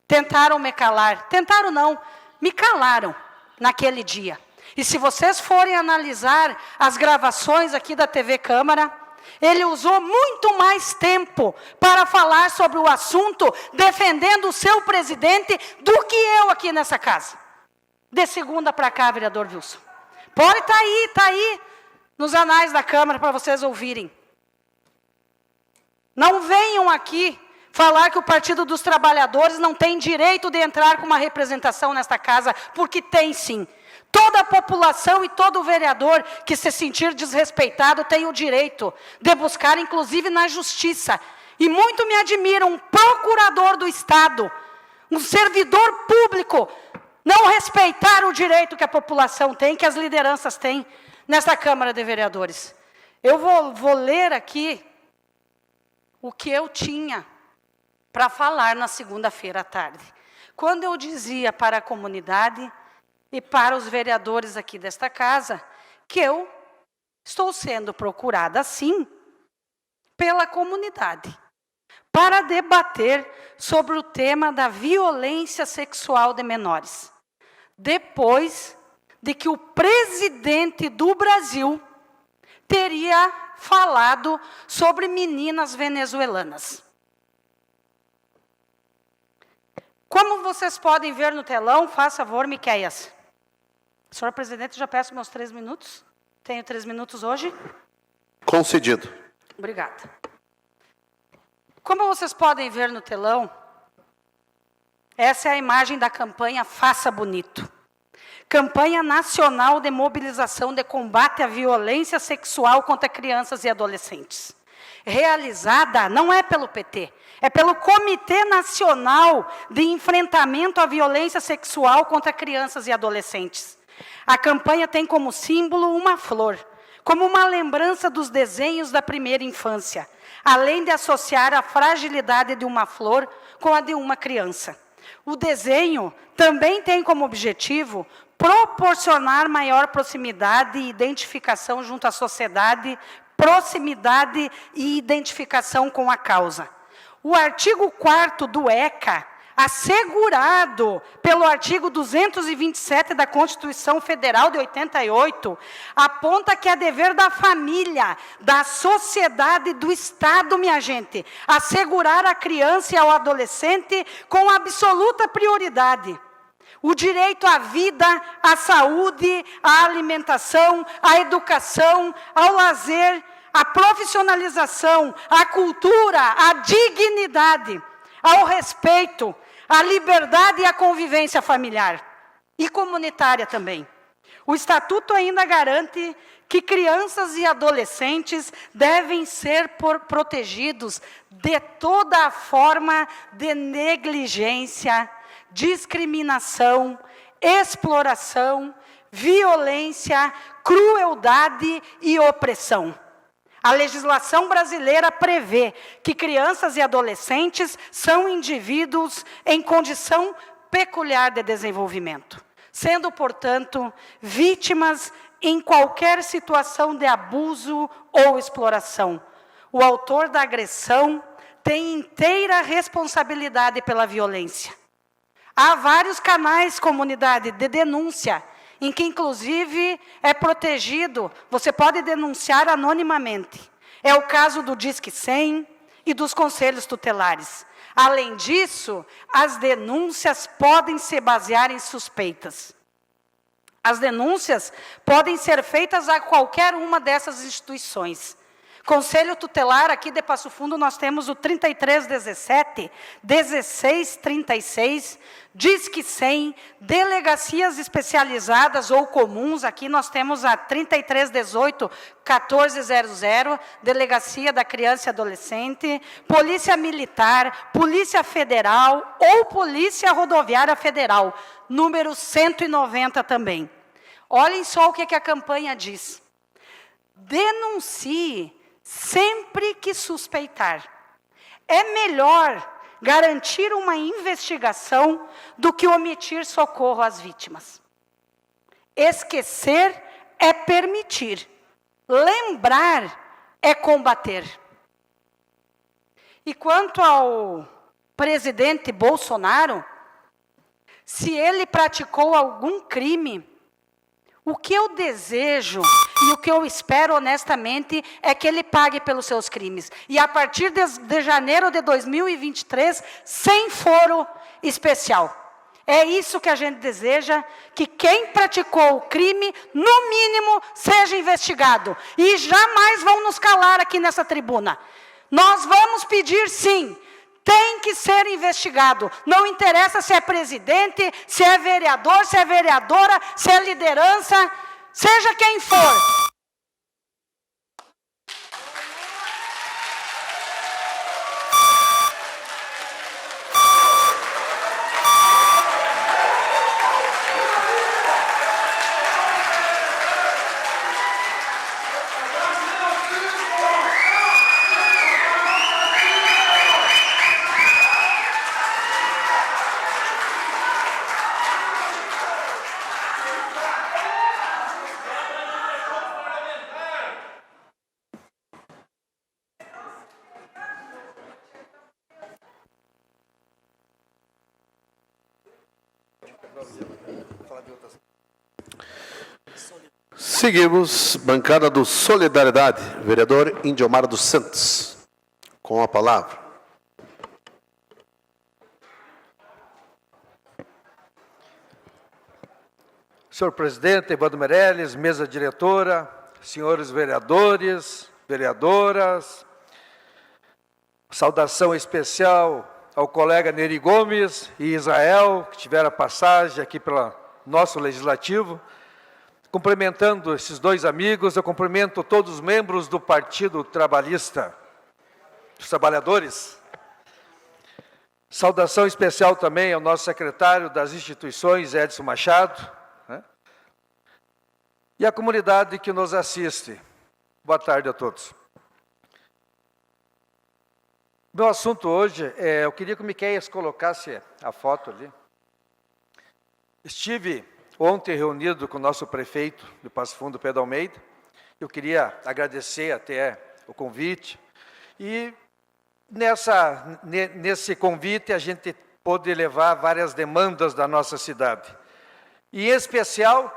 Tentaram me calar, tentaram não, me calaram naquele dia. E se vocês forem analisar as gravações aqui da TV Câmara, ele usou muito mais tempo para falar sobre o assunto, defendendo o seu presidente, do que eu aqui nessa casa. De segunda para cá, vereador Wilson. Pode estar aí, nos anais da Câmara para vocês ouvirem. Não venham aqui falar que o Partido dos Trabalhadores não tem direito de entrar com uma representação nesta casa, porque tem sim. Toda a população e todo vereador que se sentir desrespeitado tem o direito de buscar, inclusive na justiça. E muito me admira um procurador do Estado, um servidor público, não respeitar o direito que a população tem, que as lideranças têm nesta Câmara de Vereadores. Eu vou ler aqui o que eu tinha para falar na segunda-feira à tarde. Quando eu dizia para a comunidade e para os vereadores aqui desta casa, que eu estou sendo procurada, sim, pela comunidade, para debater sobre o tema da violência sexual de menores, depois de que o presidente do Brasil teria falado sobre meninas venezuelanas. Como vocês podem ver no telão, faz favor, Miqueias. Senhor presidente, já peço meus 3 minutos. Tenho 3 minutos hoje. Concedido. Obrigada. Como vocês podem ver no telão, essa é a imagem da campanha Faça Bonito. Campanha Nacional de Mobilização de Combate à Violência Sexual contra Crianças e Adolescentes. Realizada não é pelo PT, é pelo Comitê Nacional de Enfrentamento à Violência Sexual contra Crianças e Adolescentes. A campanha tem como símbolo uma flor, como uma lembrança dos desenhos da primeira infância, além de associar a fragilidade de uma flor com a de uma criança. O desenho também tem como objetivo proporcionar maior proximidade e identificação junto à sociedade, proximidade e identificação com a causa. O artigo 4º do ECA, assegurado pelo artigo 227 da Constituição Federal de 88, aponta que é dever da família, da sociedade, do Estado, minha gente, assegurar a criança e ao adolescente com absoluta prioridade o direito à vida, à saúde, à alimentação, à educação, ao lazer, à profissionalização, à cultura, à dignidade, ao respeito, à liberdade e à convivência familiar e comunitária também. O Estatuto ainda garante que crianças e adolescentes devem ser protegidos de toda a forma de negligência, discriminação, exploração, violência, crueldade e opressão. A legislação brasileira prevê que crianças e adolescentes são indivíduos em condição peculiar de desenvolvimento, sendo, portanto, vítimas em qualquer situação de abuso ou exploração. O autor da agressão tem inteira responsabilidade pela violência. Há vários canais, comunidade, de denúncia em que, inclusive, é protegido, você pode denunciar anonimamente. É o caso do Disque 100 e dos conselhos tutelares. Além disso, as denúncias podem se basear em suspeitas. As denúncias podem ser feitas a qualquer uma dessas instituições. Conselho Tutelar, aqui de Passo Fundo, nós temos o 3317, 1636, Disque 100, delegacias especializadas ou comuns, aqui nós temos a 3318, 1400, Delegacia da Criança e Adolescente, Polícia Militar, Polícia Federal ou Polícia Rodoviária Federal, número 190 também. Olhem só o que a campanha diz. Denuncie sempre que suspeitar. É melhor garantir uma investigação do que omitir socorro às vítimas. Esquecer é permitir. Lembrar é combater. E quanto ao presidente Bolsonaro, se ele praticou algum crime, o que eu desejo e o que eu espero honestamente é que ele pague pelos seus crimes. E a partir de janeiro de 2023, sem foro especial. É isso que a gente deseja, que quem praticou o crime, no mínimo, seja investigado. E jamais vão nos calar aqui nessa tribuna. Nós vamos pedir sim. Tem que ser investigado. Não interessa se é presidente, se é vereador, se é vereadora, se é liderança, seja quem for. Seguimos, bancada do Solidariedade, vereador Indiomar dos Santos, com a palavra. Senhor presidente, Evandro Meirelles, mesa diretora, senhores vereadores, vereadoras, saudação especial ao colega Neri Gomes e Israel, que tiveram a passagem aqui pelo nosso legislativo. Cumprimentando esses dois amigos, eu cumprimento todos os membros do Partido Trabalhista, dos trabalhadores. Saudação especial também ao nosso secretário das instituições, Edson Machado, né? E a comunidade que nos assiste. Boa tarde a todos. Meu assunto hoje, eu queria que o Miqueias colocasse a foto ali. Estive ontem reunido com o nosso prefeito de Passo Fundo, Pedro Almeida. Eu queria agradecer até o convite. E nesse convite a gente pôde levar várias demandas da nossa cidade. E em especial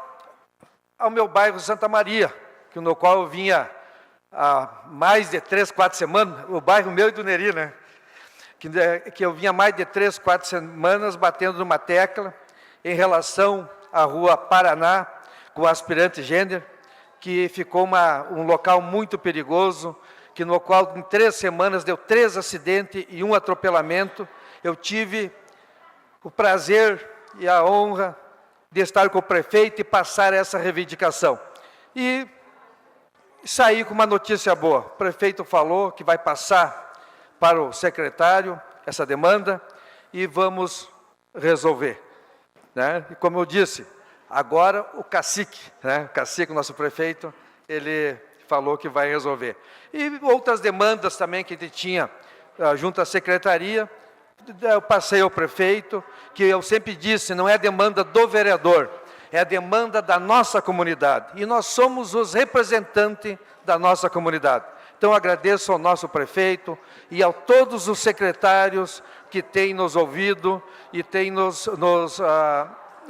ao meu bairro Santa Maria, no qual eu vinha há mais de 3, 4 semanas, o bairro meu e do Neri, né? Que eu vinha mais de 3, 4 semanas batendo numa tecla em relação à Rua Paraná, com o aspirante Gênero, que ficou um local muito perigoso, no qual em 3 semanas deu 3 acidentes e 1 atropelamento. Eu tive o prazer e a honra de estar com o prefeito e passar essa reivindicação. E saí com uma notícia boa. O prefeito falou que vai passar para o secretário essa demanda e vamos resolver. Né? E como eu disse, agora o cacique, né? O cacique, nosso prefeito, ele falou que vai resolver. E outras demandas também que ele tinha junto à secretaria, eu passei ao prefeito, que eu sempre disse, não é a demanda do vereador, é a demanda da nossa comunidade. E nós somos os representantes da nossa comunidade. Então, agradeço ao nosso prefeito e a todos os secretários que têm nos ouvido e têm nos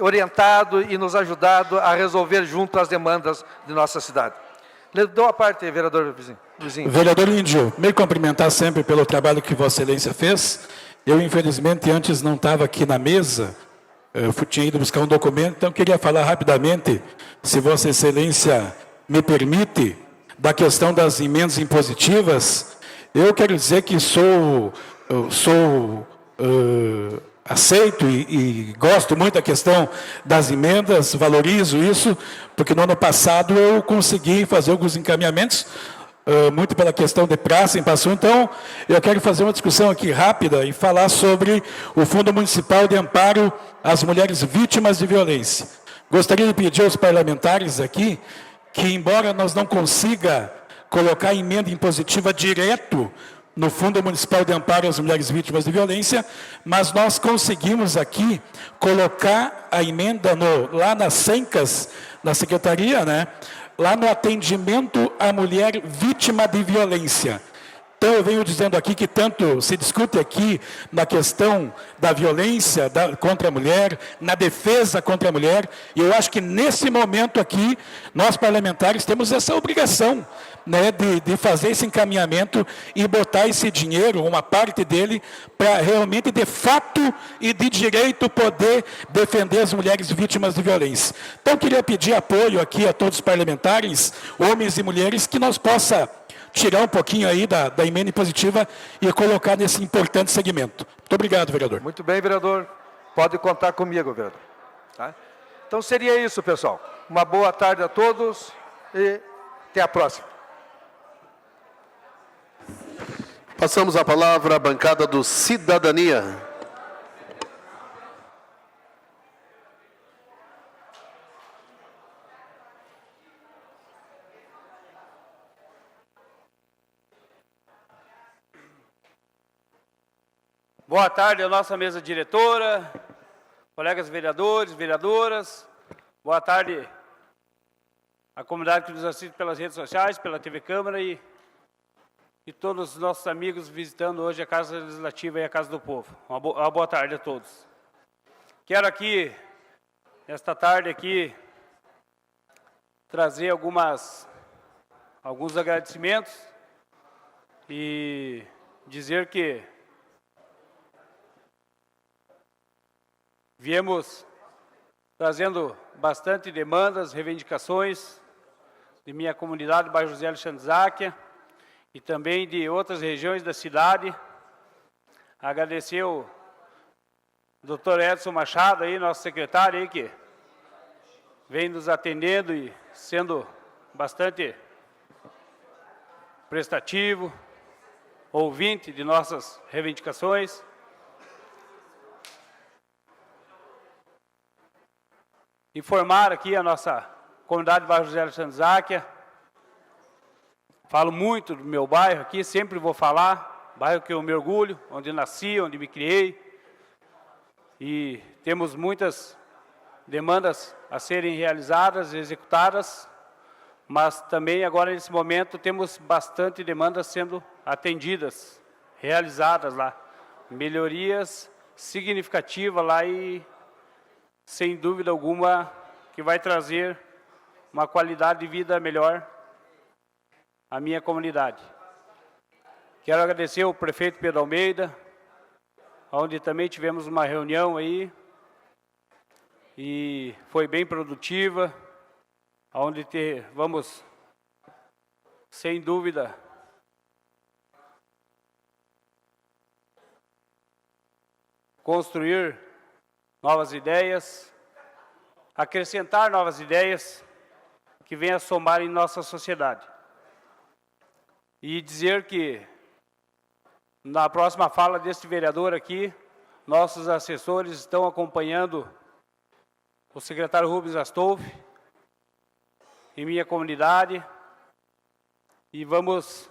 orientado e nos ajudado a resolver junto as demandas de nossa cidade. Le dou a parte, vereador Luizinho. Vereador Índio, me cumprimentar sempre pelo trabalho que Vossa Excelência fez. Eu, infelizmente, antes não estava aqui na mesa, eu tinha ido buscar um documento, então queria falar rapidamente, se Vossa Excelência me permite, da questão das emendas impositivas. Eu quero dizer que aceito e gosto muito da questão das emendas, valorizo isso, porque no ano passado eu consegui fazer alguns encaminhamentos, muito pela questão de praça em Passo. Então, eu quero fazer uma discussão aqui rápida e falar sobre o Fundo Municipal de Amparo às Mulheres Vítimas de Violência. Gostaria de pedir aos parlamentares aqui que, embora nós não consiga colocar emenda impositiva direto no Fundo Municipal de Amparo às Mulheres Vítimas de Violência, mas nós conseguimos aqui colocar a emenda lá nas SENCAS, na Secretaria, né? Lá no atendimento à mulher vítima de violência. Então, eu venho dizendo aqui que tanto se discute aqui na questão da violência contra a mulher, na defesa contra a mulher, e eu acho que nesse momento aqui, nós parlamentares temos essa obrigação, né, de fazer esse encaminhamento e botar esse dinheiro, uma parte dele, para realmente, de fato e de direito, poder defender as mulheres vítimas de violência. Então, eu queria pedir apoio aqui a todos os parlamentares, homens e mulheres, que nós possa tirar um pouquinho aí da emenda impositiva e colocar nesse importante segmento. Muito obrigado, vereador. Muito bem, vereador. Pode contar comigo, vereador. Tá? Então, seria isso, pessoal. Uma boa tarde a todos e até a próxima. Passamos a palavra à bancada do Cidadania. Boa tarde à nossa mesa diretora, colegas vereadores, vereadoras. Boa tarde à comunidade que nos assiste pelas redes sociais, pela TV Câmara e todos os nossos amigos visitando hoje a Casa Legislativa e a Casa do Povo. Uma boa tarde a todos. Quero aqui, esta tarde aqui, trazer alguns agradecimentos e dizer que viemos trazendo bastante demandas, reivindicações de minha comunidade, bairro José Alexandre Záquia, e também de outras regiões da cidade. Agradecer o Dr. Edson Machado, aí, nosso secretário, aí, que vem nos atendendo e sendo bastante prestativo, ouvinte de nossas reivindicações. Informar aqui a nossa comunidade do bairro José Alexandre Záquia. Falo muito do meu bairro aqui, sempre vou falar. Bairro que eu me orgulho, onde nasci, onde me criei. E temos muitas demandas a serem realizadas, executadas, mas também agora nesse momento temos bastante demandas sendo atendidas, realizadas lá. Melhorias significativas lá e, sem dúvida alguma, que vai trazer uma qualidade de vida melhor à minha comunidade. Quero agradecer ao prefeito Pedro Almeida, onde também tivemos uma reunião aí, e foi bem produtiva, onde vamos, sem dúvida, construir novas ideias, acrescentar novas ideias que venham a somar em nossa sociedade. E dizer que, na próxima fala deste vereador aqui, nossos assessores estão acompanhando o secretário Rubens Astolfi em minha comunidade e vamos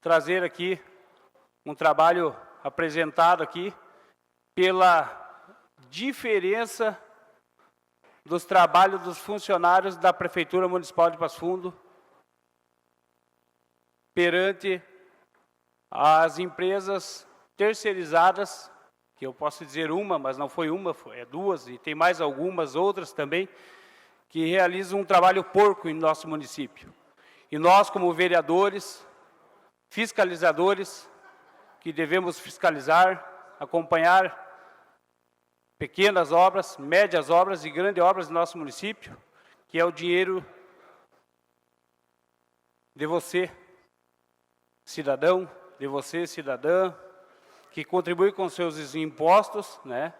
trazer aqui um trabalho apresentado aqui pela diferença dos trabalhos dos funcionários da Prefeitura Municipal de Passo Fundo perante as empresas terceirizadas, que que eu posso dizer uma, mas não foi uma, é duas, e tem mais algumas outras também, que realizam um trabalho porco em nosso município. E nós, como vereadores, fiscalizadores, que devemos fiscalizar, acompanhar pequenas obras, médias obras e grandes obras do nosso município, que é o dinheiro de você, cidadão, de você, cidadã, que contribui com seus impostos, né?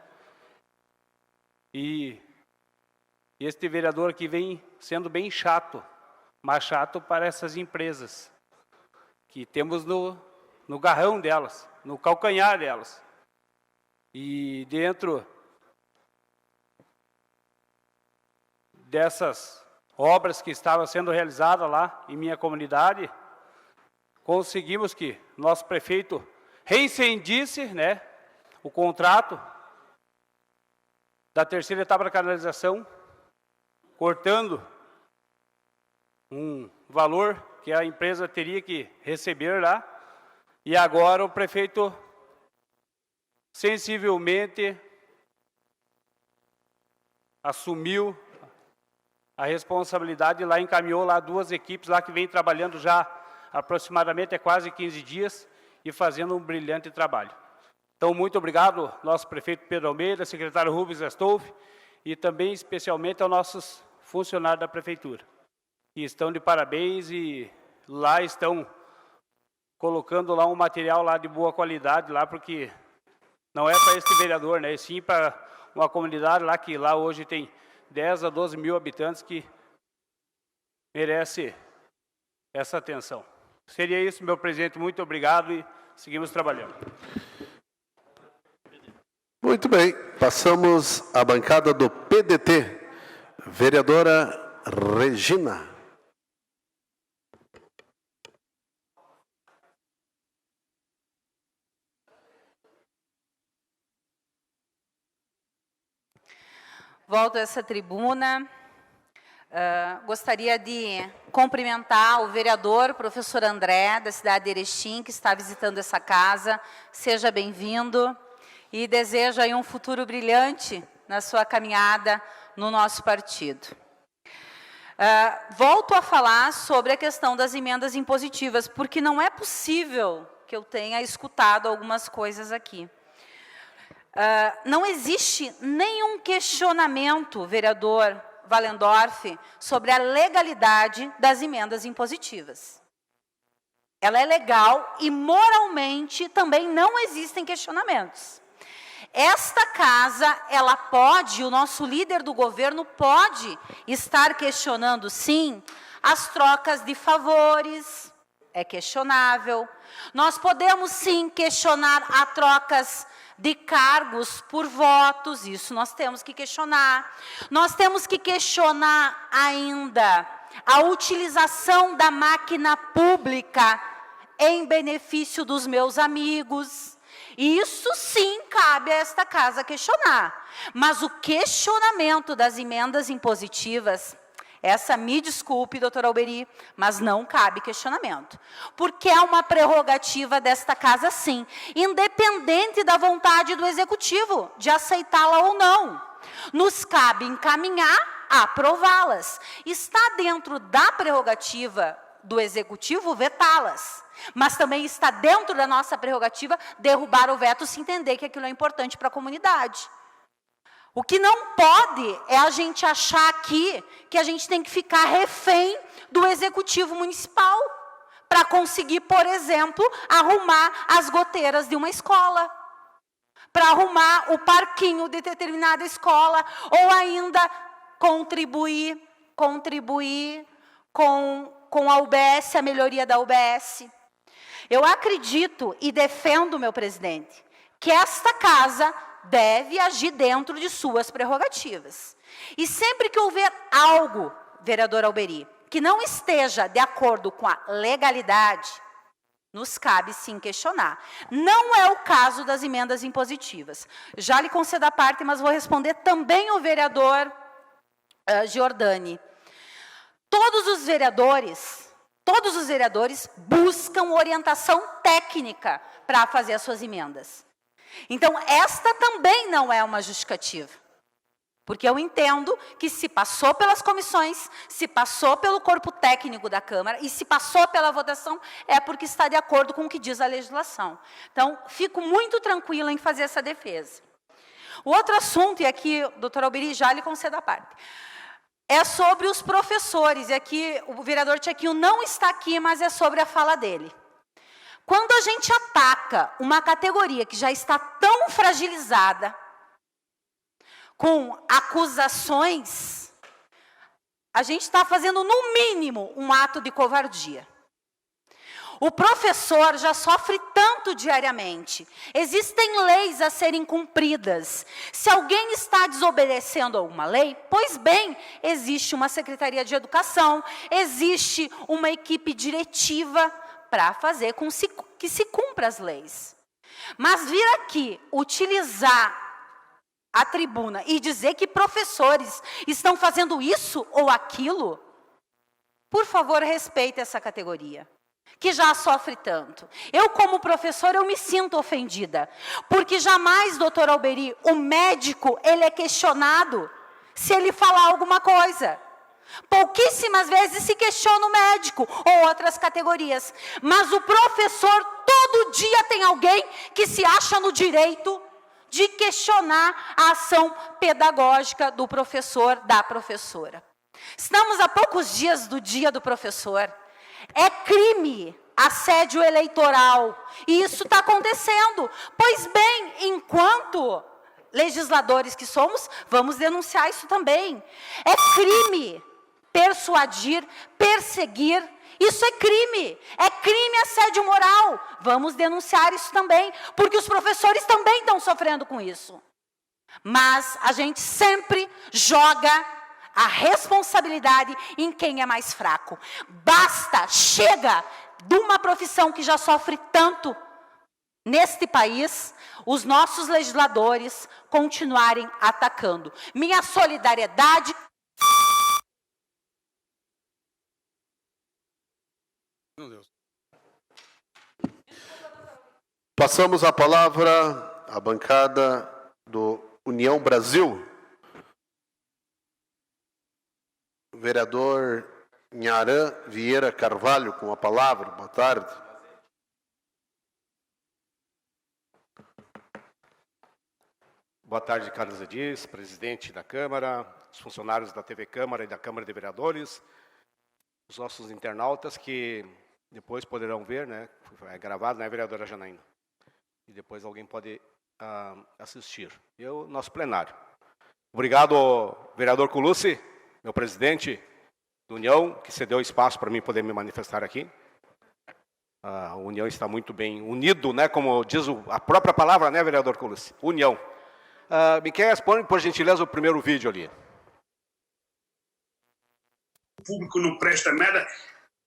E este vereador aqui vem sendo bem chato, mas chato para essas empresas, que temos no garrão delas, no calcanhar delas. E dentro dessas obras que estavam sendo realizadas lá em minha comunidade, conseguimos que nosso prefeito reincendisse, né, o contrato da terceira etapa da canalização, cortando um valor que a empresa teria que receber lá, e agora o prefeito sensivelmente assumiu a responsabilidade e lá encaminhou lá 2 equipes lá que vem trabalhando já aproximadamente quase 15 dias e fazendo um brilhante trabalho. Então, muito obrigado, nosso prefeito Pedro Almeida, secretário Rubens Astolfi, e também especialmente aos nossos funcionários da prefeitura, que estão de parabéns e lá estão colocando lá um material lá de boa qualidade, lá porque não é para este vereador, né, e sim para uma comunidade lá que lá hoje tem 10 a 12 mil habitantes que merece essa atenção. Seria isso, meu presidente. Muito obrigado e seguimos trabalhando. Muito bem. Passamos à bancada do PDT. Vereadora Regina. Volto a essa tribuna. Gostaria de cumprimentar o vereador, professor André, da cidade de Erechim, que está visitando essa casa. Seja bem-vindo e desejo aí um futuro brilhante na sua caminhada no nosso partido. Volto a falar sobre a questão das emendas impositivas, porque não é possível que eu tenha escutado algumas coisas aqui. Não existe nenhum questionamento, vereador Wallendorf, sobre a legalidade das emendas impositivas. Ela é legal e moralmente também não existem questionamentos. Esta casa, ela pode, o nosso líder do governo pode estar questionando, sim, as trocas de favores, é questionável. Nós podemos, sim, questionar as trocas de cargos por votos, isso nós temos que questionar. Nós temos que questionar ainda a utilização da máquina pública em benefício dos meus amigos. E isso sim cabe a esta casa questionar. Mas o questionamento das emendas impositivas, essa me desculpe, doutor Alberi, mas não cabe questionamento. Porque é uma prerrogativa desta casa, sim, independente da vontade do Executivo, de aceitá-la ou não. Nos cabe encaminhar, aprová-las. Está dentro da prerrogativa do Executivo vetá-las. Mas também está dentro da nossa prerrogativa derrubar o veto se entender que aquilo é importante para a comunidade. O que não pode é a gente achar aqui que a gente tem que ficar refém do Executivo Municipal para conseguir, por exemplo, arrumar as goteiras de uma escola, para arrumar o parquinho de determinada escola, ou ainda contribuir com a UBS, a melhoria da UBS. Eu acredito e defendo, meu presidente, que esta casa deve agir dentro de suas prerrogativas. E sempre que houver algo, vereador Alberi, que não esteja de acordo com a legalidade, nos cabe sim questionar. Não é o caso das emendas impositivas. Já lhe concedo a parte, mas vou responder também ao vereador Giordani. Todos os vereadores buscam orientação técnica para fazer as suas emendas. Então, esta também não é uma justificativa. Porque eu entendo que se passou pelas comissões, se passou pelo corpo técnico da Câmara e se passou pela votação, é porque está de acordo com o que diz a legislação. Então, fico muito tranquila em fazer essa defesa. O outro assunto, e aqui o doutor Alberi já lhe concedo a parte, é sobre os professores. E aqui o vereador Tiaquinho não está aqui, mas é sobre a fala dele. Quando a gente ataca uma categoria que já está tão fragilizada, com acusações, a gente está fazendo, no mínimo, um ato de covardia. O professor já sofre tanto diariamente. Existem leis a serem cumpridas. Se alguém está desobedecendo a alguma lei, pois bem, existe uma Secretaria de Educação, existe uma equipe diretiva para fazer com que se cumpra as leis. Mas vir aqui utilizar a tribuna e dizer que professores estão fazendo isso ou aquilo, por favor, respeite essa categoria, que já sofre tanto. Eu, como professora, eu me sinto ofendida, porque jamais, doutor Alberi, o médico, ele é questionado se ele falar alguma coisa. Pouquíssimas vezes se questiona o médico ou outras categorias, mas o professor, todo dia tem alguém que se acha no direito de questionar a ação pedagógica do professor, da professora. Estamos a poucos dias do Dia do Professor. É crime assédio eleitoral. E isso está acontecendo. Pois bem, enquanto legisladores que somos, vamos denunciar isso também. É crime persuadir, perseguir. Isso é crime assédio moral. Vamos denunciar isso também, porque os professores também estão sofrendo com isso. Mas a gente sempre joga a responsabilidade em quem é mais fraco. Basta, chega de uma profissão que já sofre tanto neste país, os nossos legisladores continuarem atacando. Minha solidariedade. Meu Deus. Passamos a palavra à bancada do União Brasil. O vereador Nharan Vieira Carvalho, com a palavra. Boa tarde. Boa tarde, Carlos Edis, presidente da Câmara, os funcionários da TV Câmara e da Câmara de Vereadores, os nossos internautas que depois poderão ver, né? É gravado, né, vereadora Janaína? E depois alguém pode assistir. E o nosso plenário. Obrigado, vereador Colucci, meu presidente da União, que cedeu espaço para mim poder me manifestar aqui. A União está muito bem unido, né? Como diz a própria palavra, né, vereador Colucci? União. Miquel, põe, por gentileza, o primeiro vídeo ali. O público não presta nada.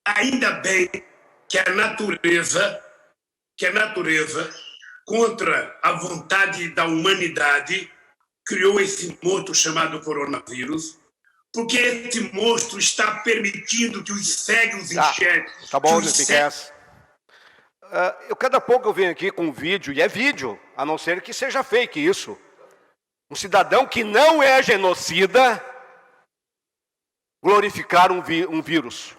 Ainda bem que a natureza, contra a vontade da humanidade, criou esse monstro chamado coronavírus, porque esse monstro está permitindo que os cegos enxerguem. Tá bom, Miquel. Cada pouco eu venho aqui com um vídeo, e é vídeo, a não ser que seja fake isso. Um cidadão que não é genocida glorificar um vírus.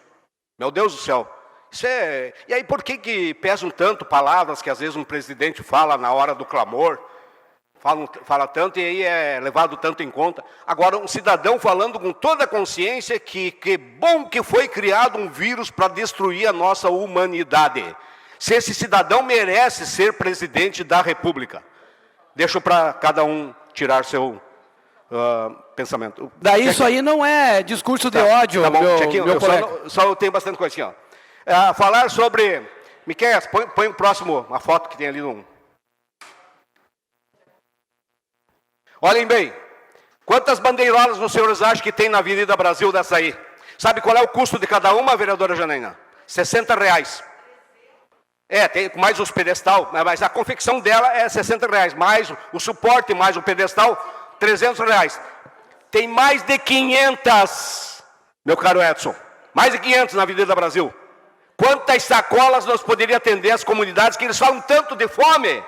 Meu Deus do céu. Isso é... E aí por que pesam tanto palavras que às vezes um presidente fala na hora do clamor? Fala tanto e aí é levado tanto em conta. Agora um cidadão falando com toda a consciência que bom que foi criado um vírus para destruir a nossa humanidade. Se esse cidadão merece ser presidente da República. Deixo para cada um tirar seu pensamento. Daí isso aí não é discurso de ódio, tá bom, meu colega. Eu tenho bastante coisa assim, ó. Falar sobre... Miquel, põe o próximo, a foto que tem ali no... Olhem bem, quantas bandeirolas os senhores acham que tem na Avenida Brasil dessa aí? Sabe qual é o custo de cada uma, vereadora Janaína? R$60. Tem mais os pedestal, mas a confecção dela é R$60, mais o suporte, mais o pedestal, R$300. Tem mais de 500, meu caro Edson, mais de 500 na Avenida Brasil. Quantas sacolas nós poderíamos atender as comunidades que eles falam tanto de fome?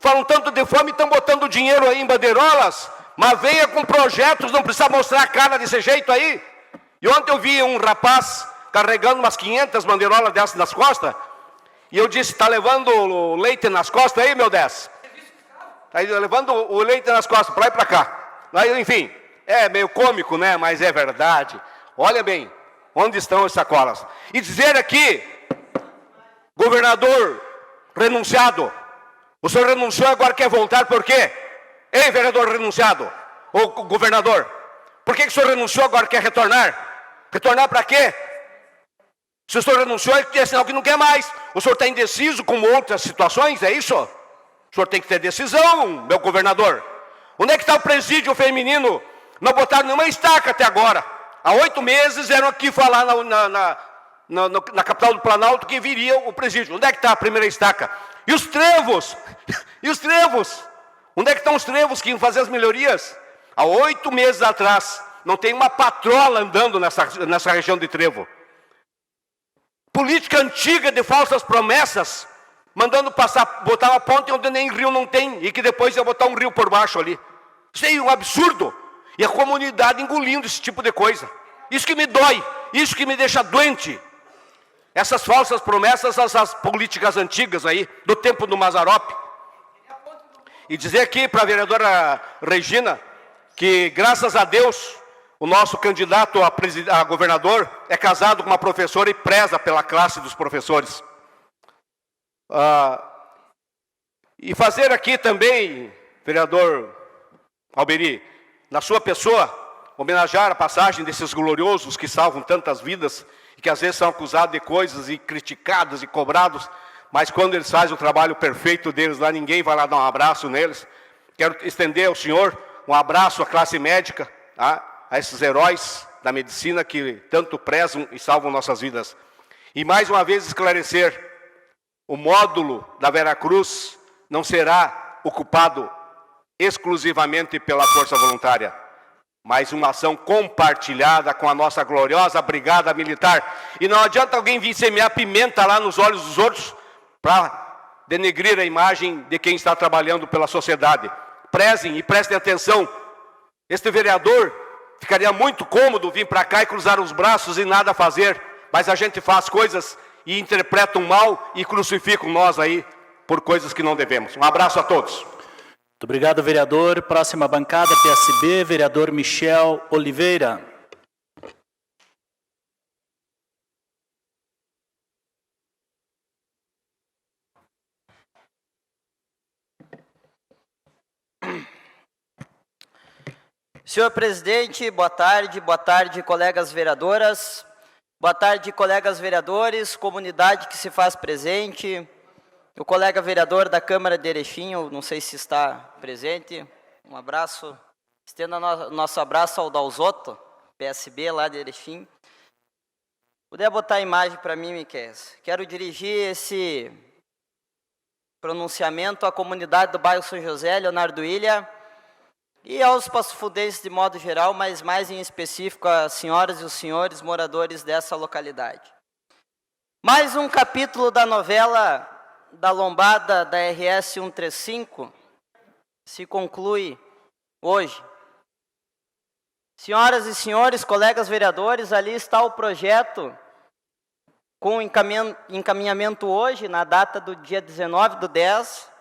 falam tanto de fome, estão botando dinheiro aí em bandeirolas, mas venha com projetos, não precisa mostrar a cara desse jeito aí. E ontem eu vi um rapaz carregando umas 500 bandeirolas dessas nas costas, e eu disse, está levando o leite nas costas aí, meu 10? Está levando o leite nas costas, para lá e para cá. Aí, enfim, é meio cômico, né? Mas é verdade. Olha bem, onde estão as sacolas? E dizer aqui, governador renunciado, o senhor renunciou, agora quer voltar por quê? Ei, vereador renunciado, ou governador, por que o senhor renunciou, agora quer retornar? Retornar para quê? Se o senhor renunciou, é sinal que não quer mais. O senhor está indeciso como outras situações, é isso? O senhor tem que ter decisão, meu governador. Onde é que está o presídio feminino? Não botaram nenhuma estaca até agora. Há 8 meses eram aqui falar na capital do Planalto que viria o presídio. Onde é que está a primeira estaca? E os trevos? E os trevos? Onde é que estão os trevos que iam fazer as melhorias? Há 8 meses atrás, não tem uma patrola andando nessa região de trevo. Política antiga de falsas promessas, mandando botar uma ponte onde nem rio não tem, e que depois ia botar um rio por baixo ali. Isso é um absurdo. E a comunidade engolindo esse tipo de coisa. Isso que me dói, isso que me deixa doente. Essas falsas promessas, essas políticas antigas aí, do tempo do Mazzaropi. E dizer aqui para a vereadora Regina, que graças a Deus, o nosso candidato a governador é casado com uma professora e preza pela classe dos professores. E fazer aqui também, vereador Alberi, na sua pessoa, homenagear a passagem desses gloriosos que salvam tantas vidas e que às vezes são acusados de coisas e criticados e cobrados, mas quando eles fazem o trabalho perfeito deles lá, ninguém vai lá dar um abraço neles. Quero estender ao senhor um abraço à classe médica, tá? A esses heróis da medicina que tanto prezam e salvam nossas vidas. E mais uma vez esclarecer, o módulo da Veracruz não será ocupado exclusivamente pela Força Voluntária, mas uma ação compartilhada com a nossa gloriosa Brigada Militar. E não adianta alguém vir semear pimenta lá nos olhos dos outros para denegrir a imagem de quem está trabalhando pela sociedade. Prezem e prestem atenção. Este vereador ficaria muito cômodo vir para cá e cruzar os braços e nada fazer, mas a gente faz coisas e interpretam mal e crucificam nós aí por coisas que não devemos. Um abraço a todos. Muito obrigado, vereador. Próxima bancada, PSB, vereador Michel Oliveira. Senhor presidente, boa tarde, colegas vereadoras, boa tarde, colegas vereadores, comunidade que se faz presente, o colega vereador da Câmara de Erechim, eu não sei se está presente, um abraço, estenda nosso abraço ao Dalzotto, PSB lá de Erechim. Puder botar a imagem para mim, Miquel? Quero dirigir esse pronunciamento à comunidade do bairro São José, Leonardo Ilha, e aos passofundenses de modo geral, mas mais em específico às senhoras e os senhores moradores dessa localidade. Mais um capítulo da novela da lombada da RS 135 se conclui hoje. Senhoras e senhores, colegas vereadores, ali está o projeto com encaminhamento hoje, na data do dia 19/10,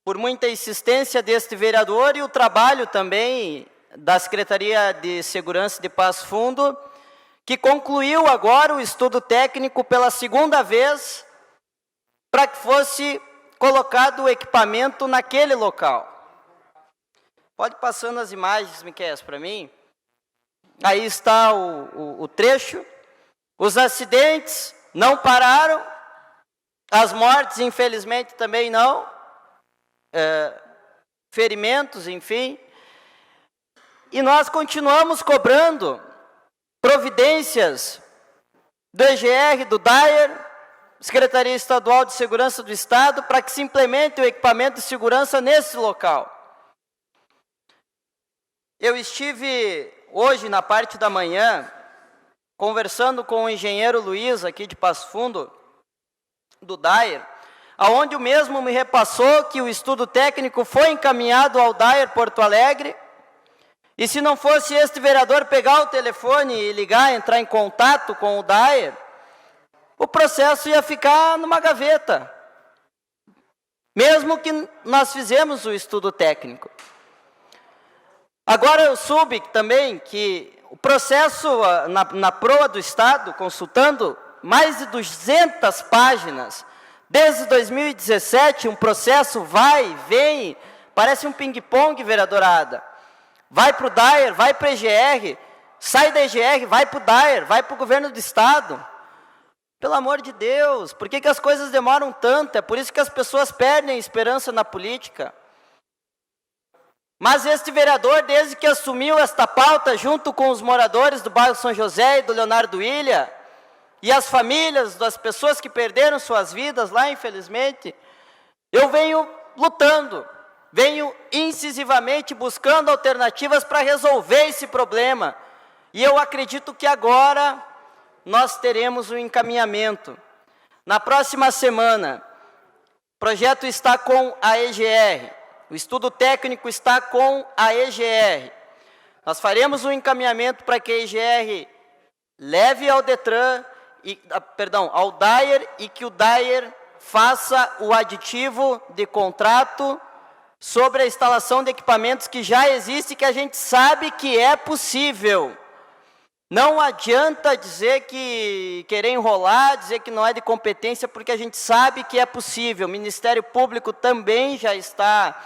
por muita insistência deste vereador e o trabalho também da Secretaria de Segurança de Passo Fundo, que concluiu agora o estudo técnico pela segunda vez para que fosse colocado o equipamento naquele local. Pode passando as imagens, Miquel, para mim. Aí está o trecho. Os acidentes não pararam, as mortes, infelizmente, também não. Ferimentos, enfim, e nós continuamos cobrando providências do EGR, do DAER, Secretaria Estadual de Segurança do Estado, para que se implemente o equipamento de segurança nesse local. Eu estive hoje, na parte da manhã, conversando com o engenheiro Luiz, aqui de Passo Fundo, do DAER, aonde o mesmo me repassou que o estudo técnico foi encaminhado ao DAER Porto Alegre, e se não fosse este vereador pegar o telefone e ligar, entrar em contato com o DAER, o processo ia ficar numa gaveta, mesmo que nós fizemos o estudo técnico. Agora eu soube também que o processo na proa do Estado, consultando mais de 200 páginas, desde 2017, um processo vai, vem, parece um ping-pong, vereadorada. Vai para o DAER, vai para a EGR, sai da EGR, vai para o DAER, vai para o governo do Estado. Pelo amor de Deus, por que as coisas demoram tanto? É por isso que as pessoas perdem esperança na política. Mas este vereador, desde que assumiu esta pauta, junto com os moradores do bairro São José e do Leonardo Ilha, e as famílias das pessoas que perderam suas vidas lá, infelizmente, eu venho lutando, venho incisivamente buscando alternativas para resolver esse problema. E eu acredito que agora nós teremos um encaminhamento. Na próxima semana, o projeto está com a EGR, o estudo técnico está com a EGR. Nós faremos um encaminhamento para que a EGR leve ao DETRAN, ao DAER, e que o DAER faça o aditivo de contrato sobre a instalação de equipamentos que já existe, que a gente sabe que é possível. Não adianta dizer que querer enrolar, dizer que não é de competência, porque a gente sabe que é possível. O Ministério Público também já está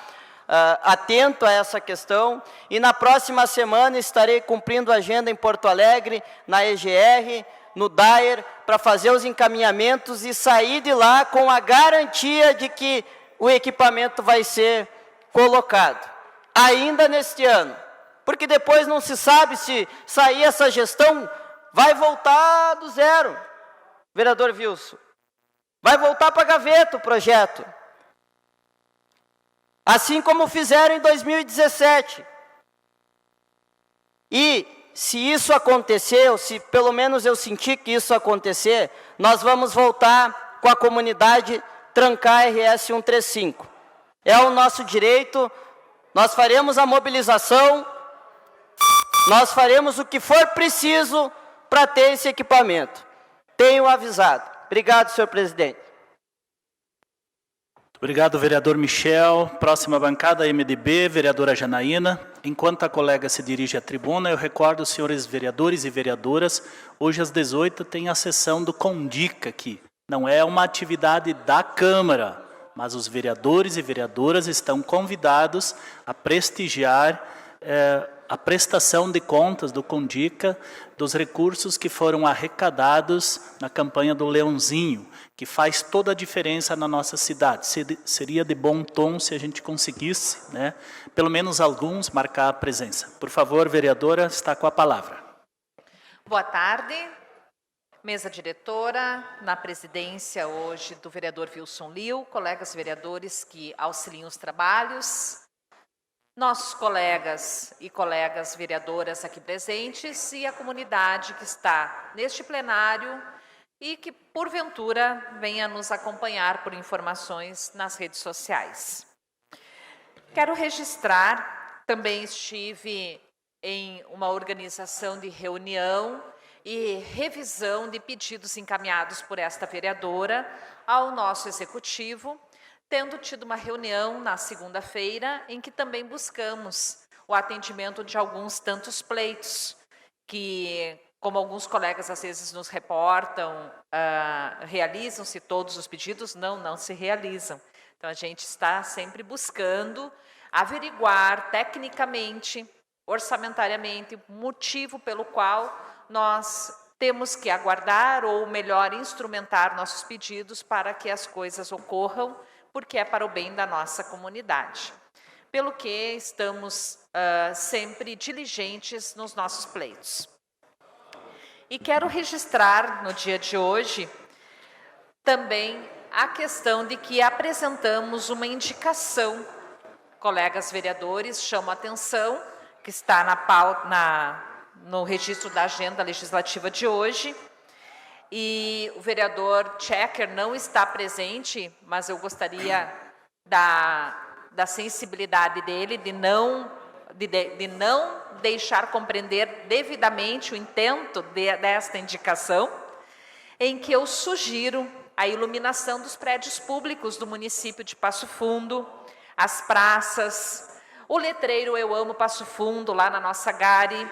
atento a essa questão, e na próxima semana estarei cumprindo a agenda em Porto Alegre, na EGR, no DAER, para fazer os encaminhamentos e sair de lá com a garantia de que o equipamento vai ser colocado, ainda neste ano. Porque depois não se sabe se sair essa gestão, vai voltar do zero, vereador Wilson. Vai voltar para a gaveta o projeto. Assim como fizeram em 2017. E se isso acontecer, ou se pelo menos eu sentir que isso acontecer, nós vamos voltar com a comunidade trancar a RS 135. É o nosso direito, nós faremos a mobilização, nós faremos o que for preciso para ter esse equipamento. Tenho avisado. Obrigado, senhor presidente. Obrigado, vereador Michel. Próxima bancada, MDB, vereadora Janaína. Enquanto a colega se dirige à tribuna, eu recordo os senhores vereadores e vereadoras, hoje às 18 tem a sessão do Condica aqui. Não é uma atividade da Câmara, mas os vereadores e vereadoras estão convidados a prestigiar a prestação de contas do Condica dos recursos que foram arrecadados na campanha do Leãozinho, que faz toda a diferença na nossa cidade. Seria de bom tom se a gente conseguisse, pelo menos alguns, marcar a presença. Por favor, vereadora, está com a palavra. Boa tarde. Mesa diretora, na presidência hoje do vereador Wilson Liu, colegas vereadores que auxiliam os trabalhos, nossos colegas e colegas vereadoras aqui presentes e a comunidade que está neste plenário e que, porventura, venha nos acompanhar por informações nas redes sociais. Quero registrar, também estive em uma organização de reunião e revisão de pedidos encaminhados por esta vereadora ao nosso executivo, tendo tido uma reunião na segunda-feira em que também buscamos o atendimento de alguns tantos pleitos que, como alguns colegas às vezes nos reportam, realizam-se todos os pedidos? Não se realizam. Então, a gente está sempre buscando averiguar tecnicamente, orçamentariamente, o motivo pelo qual nós temos que aguardar ou, melhor, instrumentar nossos pedidos para que as coisas ocorram, porque é para o bem da nossa comunidade. Pelo que estamos sempre diligentes nos nossos pleitos. E quero registrar no dia de hoje também a questão de que apresentamos uma indicação. Colegas vereadores, chamo a atenção, que está no registro da agenda legislativa de hoje, e o vereador Checker não está presente, mas eu gostaria da sensibilidade dele de não deixar compreender devidamente o intento desta indicação, em que eu sugiro a iluminação dos prédios públicos do município de Passo Fundo, as praças, o letreiro Eu Amo Passo Fundo, lá na nossa Gare,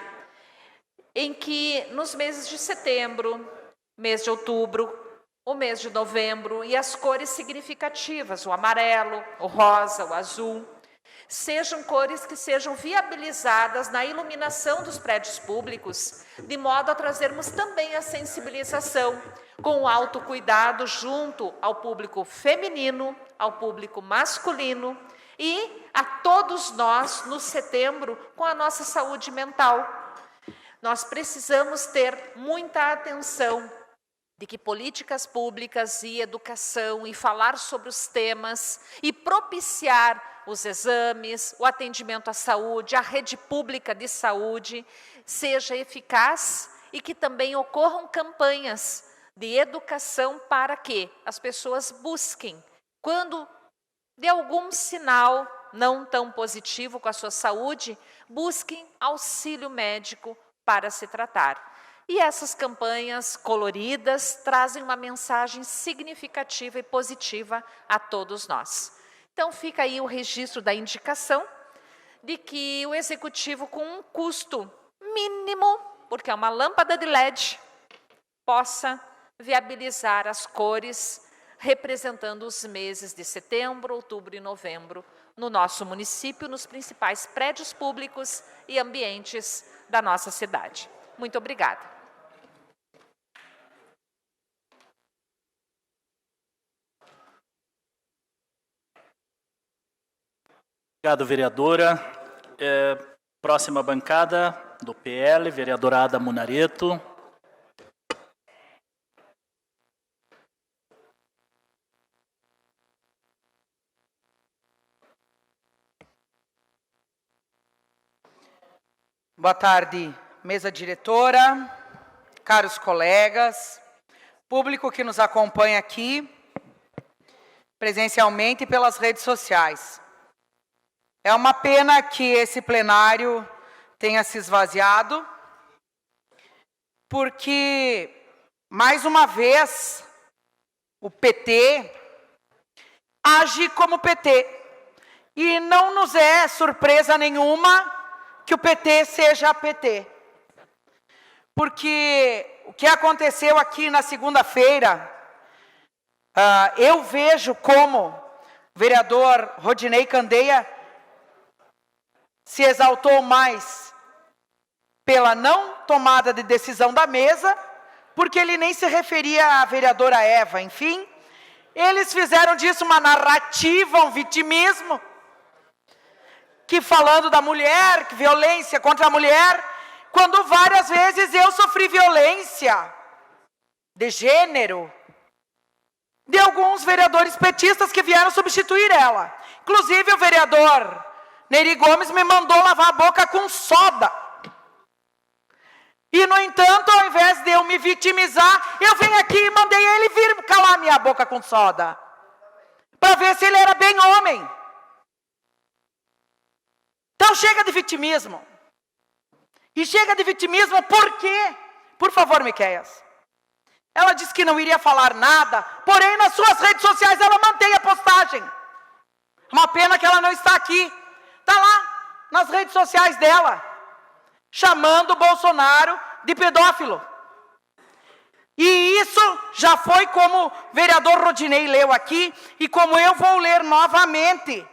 em que nos meses de setembro, mês de outubro, o mês de novembro, e as cores significativas, o amarelo, o rosa, o azul, sejam cores que sejam viabilizadas na iluminação dos prédios públicos, de modo a trazermos também a sensibilização com o autocuidado junto ao público feminino, ao público masculino e a todos nós no setembro com a nossa saúde mental. Nós precisamos ter muita atenção de que políticas públicas e educação e falar sobre os temas e propiciar os exames, o atendimento à saúde, a rede pública de saúde seja eficaz e que também ocorram campanhas de educação para que as pessoas busquem, quando de algum sinal não tão positivo com a sua saúde, busquem auxílio médico para se tratar. E essas campanhas coloridas trazem uma mensagem significativa e positiva a todos nós. Então fica aí o registro da indicação de que o executivo, com um custo mínimo, porque é uma lâmpada de LED, possa viabilizar as cores representando os meses de setembro, outubro e novembro no nosso município, nos principais prédios públicos e ambientes da nossa cidade. Muito obrigada. Obrigado, vereadora. Próxima bancada do PL, vereadora Ada Munareto. Boa tarde, mesa diretora, caros colegas, público que nos acompanha aqui, presencialmente e pelas redes sociais. É uma pena que esse plenário tenha se esvaziado, porque, mais uma vez, o PT age como PT. E não nos é surpresa nenhuma que o PT seja PT. Porque o que aconteceu aqui na segunda-feira, eu vejo como o vereador Rodinei Candeia se exaltou mais pela não tomada de decisão da mesa, porque ele nem se referia à vereadora Eva. Enfim, eles fizeram disso uma narrativa, um vitimismo, que falando da mulher, que violência contra a mulher, quando várias vezes eu sofri violência de gênero, de alguns vereadores petistas que vieram substituir ela. Inclusive o vereador Neri Gomes me mandou lavar a boca com soda. E, no entanto, ao invés de eu me vitimizar, eu vim aqui e mandei ele vir calar minha boca com soda, para ver se ele era bem homem. Então chega de vitimismo. E chega de vitimismo por quê? Por favor, Miqueias. Ela disse que não iria falar nada, porém nas suas redes sociais ela mantém a postagem. Uma pena que ela não está aqui. Está lá, nas redes sociais dela, chamando o Bolsonaro de pedófilo. E isso já foi como o vereador Rodinei leu aqui, e como eu vou ler novamente.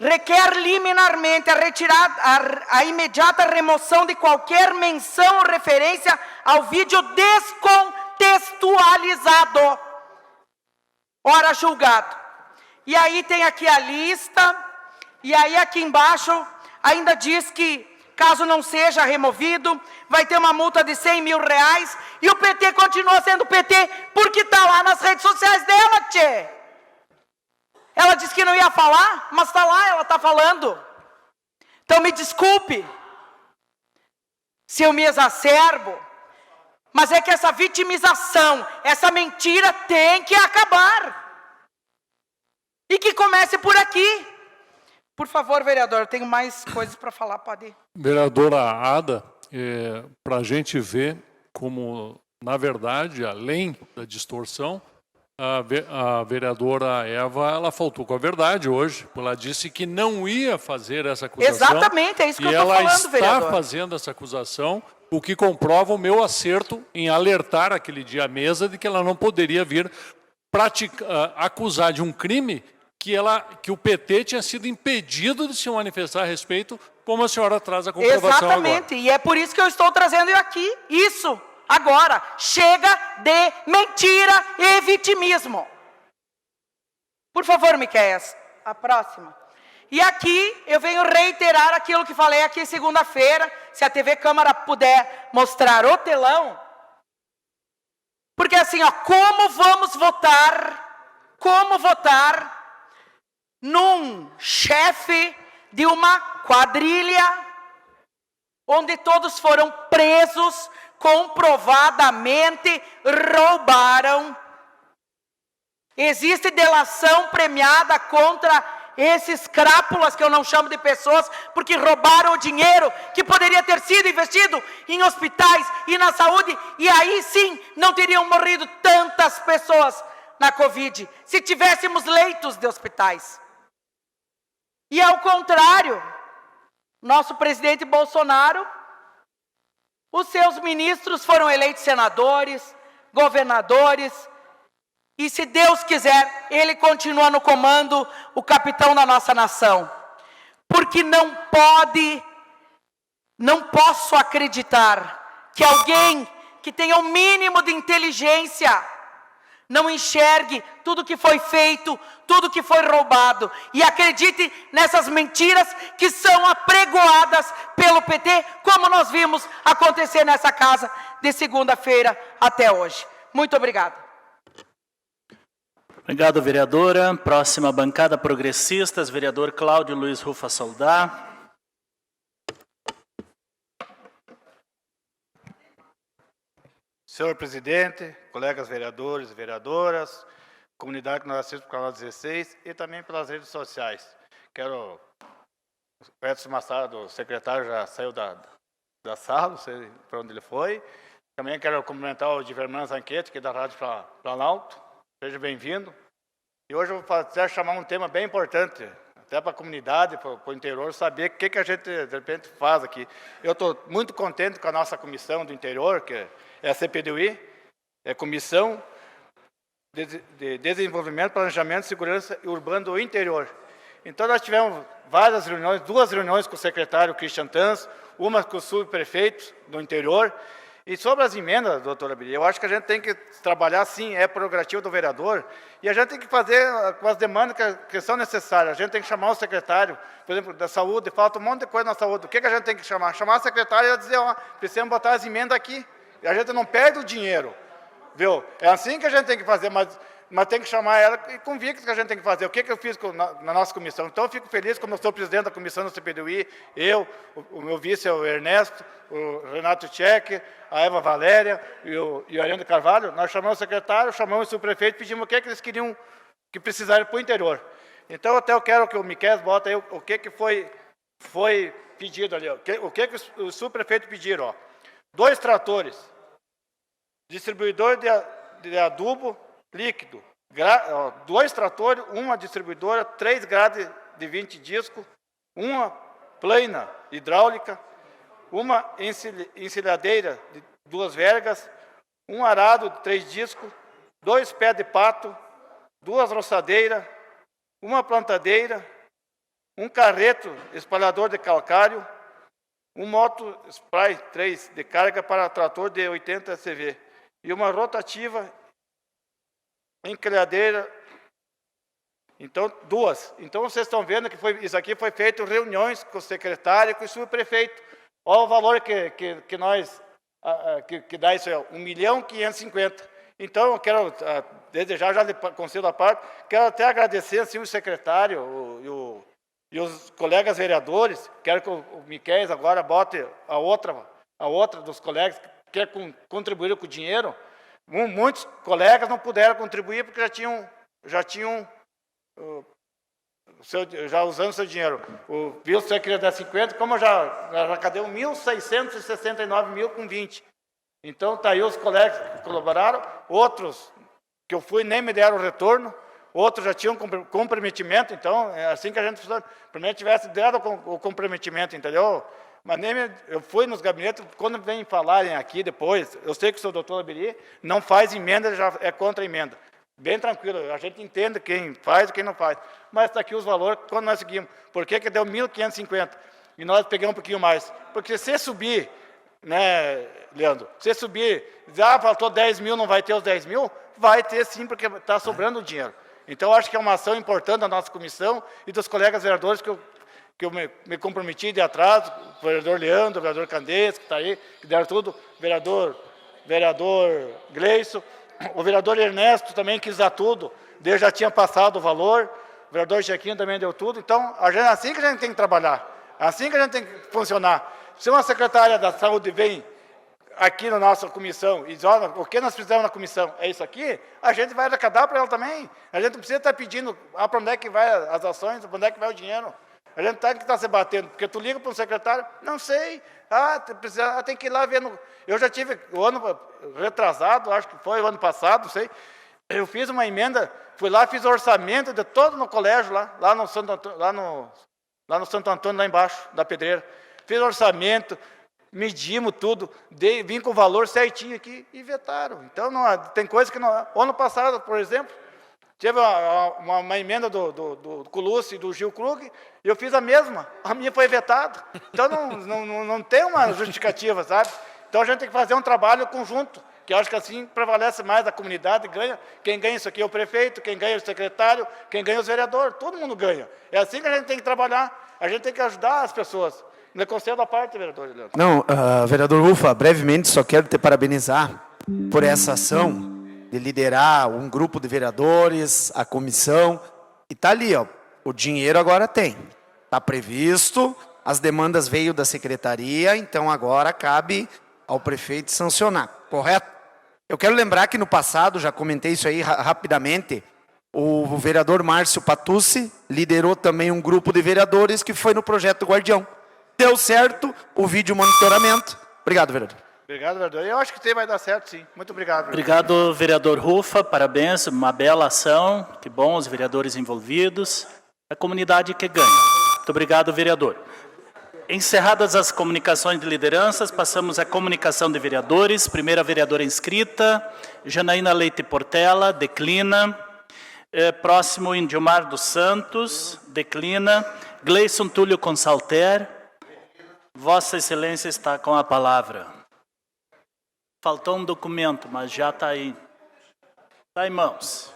Requer liminarmente a imediata remoção de qualquer menção ou referência ao vídeo descontextualizado. Ora julgado. E aí tem aqui a lista, e aí aqui embaixo ainda diz que, caso não seja removido, vai ter uma multa de 100 mil reais, e o PT continua sendo PT, porque está lá nas redes sociais dela, tchê. Ela disse que não ia falar, mas está lá, ela está falando. Então me desculpe se eu me exacerbo, Mas é que essa vitimização, essa mentira tem que acabar. E que comece por aqui. Por favor, vereador, eu tenho mais coisas para falar, pode ir. Vereadora Ada, para a gente ver como, na verdade, além da distorção, a vereadora Eva, ela faltou com a verdade hoje. Ela disse que não ia fazer essa acusação. Exatamente, é isso que eu estou falando, vereador. E ela está fazendo essa acusação, o que comprova o meu acerto em alertar aquele dia à mesa de que ela não poderia vir acusar de um crime que o PT tinha sido impedido de se manifestar a respeito, como a senhora traz a comprovação Exatamente, agora. E é por isso que eu estou trazendo aqui isso. Agora, chega de mentira e vitimismo. Por favor, Miqueias, a próxima. E aqui eu venho reiterar aquilo que falei aqui segunda-feira, se a TV Câmara puder mostrar o telão. Porque assim, ó, como votar num chefe de uma quadrilha onde todos foram presos, comprovadamente roubaram. Existe delação premiada contra esses crápulas, que eu não chamo de pessoas, porque roubaram o dinheiro que poderia ter sido investido em hospitais e na saúde, e aí sim não teriam morrido tantas pessoas na Covid, se tivéssemos leitos de hospitais. E ao contrário, nosso presidente Bolsonaro, os seus ministros foram eleitos senadores, governadores, e se Deus quiser, ele continua no comando, o capitão da nossa nação. Porque não posso acreditar que alguém que tenha o mínimo de inteligência não enxergue tudo que foi feito, tudo que foi roubado, e acredite nessas mentiras que são apregoadas pelo PT, como nós vimos acontecer nessa casa de segunda-feira até hoje. Muito obrigado. Obrigado, vereadora. Próxima bancada progressistas, vereador Cláudio Luiz Rufa Soldá. Senhor presidente, colegas vereadores e vereadoras, comunidade que nós assistimos pelo canal 16 e também pelas redes sociais. O Edson Massado, o secretário, já saiu da sala, não sei para onde ele foi. Também quero cumprimentar o Diverman Zanquete, que é da Rádio Planalto. Seja bem-vindo. E hoje eu vou chamar um tema bem importante, até para a comunidade, para o interior, saber o que a gente, de repente, faz aqui. Eu estou muito contente com a nossa comissão do interior, que é a CPDUI, é Comissão de Desenvolvimento, Planejamento, Segurança e Urbano do Interior. Então, nós tivemos várias reuniões, 2 reuniões com o secretário Christian Tans, uma com o subprefeito do interior. E sobre as emendas, doutora Bili, eu acho que a gente tem que trabalhar, sim, é prerrogativa do vereador, e a gente tem que fazer com as demandas que são necessárias. A gente tem que chamar o secretário, por exemplo, da saúde, falta um monte de coisa na saúde. O que a gente tem que chamar? Chamar a secretária e dizer, ó, precisamos botar as emendas aqui. E a gente não perde o dinheiro, viu? É assim que a gente tem que fazer, mas tem que chamar ela e convicto que a gente tem que fazer. O que eu fiz na nossa comissão? Então, eu fico feliz, como eu sou presidente da comissão do CPDUI, eu, o meu vice é o Ernesto, o Renato Tchek, a Eva Valéria e o Ariano Carvalho. Nós chamamos o secretário, chamamos o subprefeito, pedimos o que eles queriam, que precisaram para o interior. Então, até eu quero que o Miquel bota aí o que foi pedido ali. O que os subprefeitos pediram? Ó. 2 tratores, distribuidor de adubo líquido, 2 tratores, uma distribuidora, 3 grades de 20 discos, uma plana hidráulica, uma encilhadeira de 2 vergas, um arado de 3 discos, 2 pés de pato, 2 roçadeiras, uma plantadeira, um carreto espalhador de calcário, um moto spray 3 de carga para trator de 80 CV e uma rotativa encilhadeira. Então, 2. Então, vocês estão vendo que isso aqui foi feito reuniões com o secretário e com o subprefeito. Olha o valor que nós, que dá isso aí, 1.550.000. Então, eu quero desejar, já de conselho à parte, quero até agradecer assim, o secretário e os colegas vereadores. Quero que o Miquel agora bote a outra dos colegas contribuíram com o dinheiro, muitos colegas não puderam contribuir porque já tinham já usando seu dinheiro. O Wilson queria dar 50, como já cadê 1.669.000 com 20. Então, está aí os colegas que colaboraram, outros que eu fui nem me deram retorno, outros já tinham comprometimento, então, é assim que a gente precisa, primeiro tivesse dado o comprometimento, entendeu? Mas eu fui nos gabinetes, quando vem falarem aqui depois, eu sei que o seu doutor Labiri não faz emenda, já é contra a emenda. Bem tranquilo, a gente entende quem faz e quem não faz. Mas está aqui os valores, quando nós seguimos. Por que deu 1.550? E nós pegamos um pouquinho mais. Porque se subir, né, Leandro? Se subir, faltou 10 mil, não vai ter os 10 mil? Vai ter sim, porque está sobrando dinheiro. Então, acho que é uma ação importante da nossa comissão e dos colegas vereadores que eu me comprometi de atrás, o vereador Leandro, o vereador Candeias, que está aí, que deram tudo, vereador Gleison, o vereador Ernesto também quis dar tudo, ele já tinha passado o valor, o vereador Chequinho também deu tudo, então, é assim que a gente tem que trabalhar, é assim que a gente tem que funcionar. Se uma secretária da saúde vem aqui na nossa comissão e diz, olha, o que nós fizemos na comissão é isso aqui, a gente vai arrecadar para ela também. A gente não precisa estar pedindo para onde é que vai as ações, para onde é que vai o dinheiro. A gente tem que estar se batendo, porque tu liga para um secretário, não sei, tem que ir lá ver. Eu já tive, o ano retrasado, acho que foi o ano passado, não sei, eu fiz uma emenda, fui lá, fiz o orçamento de todo no colégio, lá no Santo Antônio, lá embaixo, da Pedreira. Fiz orçamento, medimos tudo, vim com o valor certinho aqui e vetaram. Então, tem coisa que não... Ano passado, por exemplo, teve uma emenda do Colucci e do Gil Krug, e eu fiz a mesma, a minha foi vetada. Então, não tem uma justificativa, sabe? Então, a gente tem que fazer um trabalho conjunto, que eu acho que assim prevalece mais a comunidade, ganha. Quem ganha isso aqui é o prefeito, quem ganha é o secretário, quem ganha é os vereadores, todo mundo ganha. É assim que a gente tem que trabalhar, a gente tem que ajudar as pessoas. Me concedo a parte, vereador Leandro. Não, vereador Ufa, brevemente só quero te parabenizar por essa ação de liderar um grupo de vereadores, a comissão, e está ali, ó, o dinheiro agora tem, está previsto, as demandas veio da secretaria, então agora cabe ao prefeito sancionar, correto? Eu quero lembrar que no passado, já comentei isso aí rapidamente, o vereador Márcio Patucci liderou também um grupo de vereadores que foi no projeto Guardião. Deu certo o vídeo monitoramento. Obrigado, vereador. Obrigado, vereador. Eu acho que vai dar certo, sim. Muito obrigado. Vereador. Obrigado, vereador Rufa. Parabéns, uma bela ação. Que bom, os vereadores envolvidos. A comunidade que ganha. Muito obrigado, vereador. Encerradas as comunicações de lideranças, passamos à comunicação de vereadores. Primeira vereadora inscrita, Janaína Leite Portela, declina. Próximo, Indiomar dos Santos, declina. Gleison Túlio Consalter. Vossa Excelência está com a palavra. Faltou um documento, mas já está aí. Está em mãos.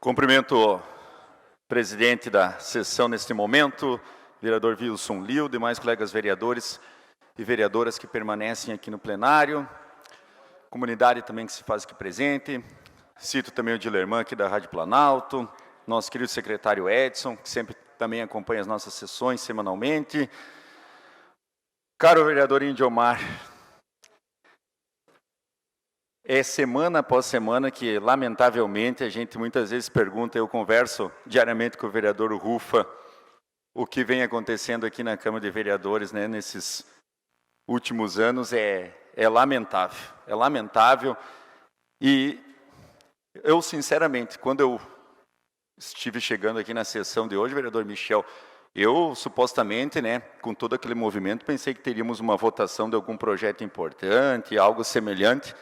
Cumprimento o presidente da sessão neste momento, vereador Wilson Liu, demais colegas vereadores e vereadoras que permanecem aqui no plenário, comunidade também que se faz aqui presente, cito também o Dilerman aqui da Rádio Planalto, nosso querido secretário Edson, que sempre também acompanha as nossas sessões semanalmente. Caro vereador Indiomar, é semana após semana que, lamentavelmente, a gente muitas vezes pergunta, eu converso diariamente com o vereador Rufa, o que vem acontecendo aqui na Câmara de Vereadores, né, nesses últimos anos é lamentável. E eu, sinceramente, quando eu estive chegando aqui na sessão de hoje, vereador Michel, eu, supostamente, né, com todo aquele movimento, pensei que teríamos uma votação de algum projeto importante, algo semelhante,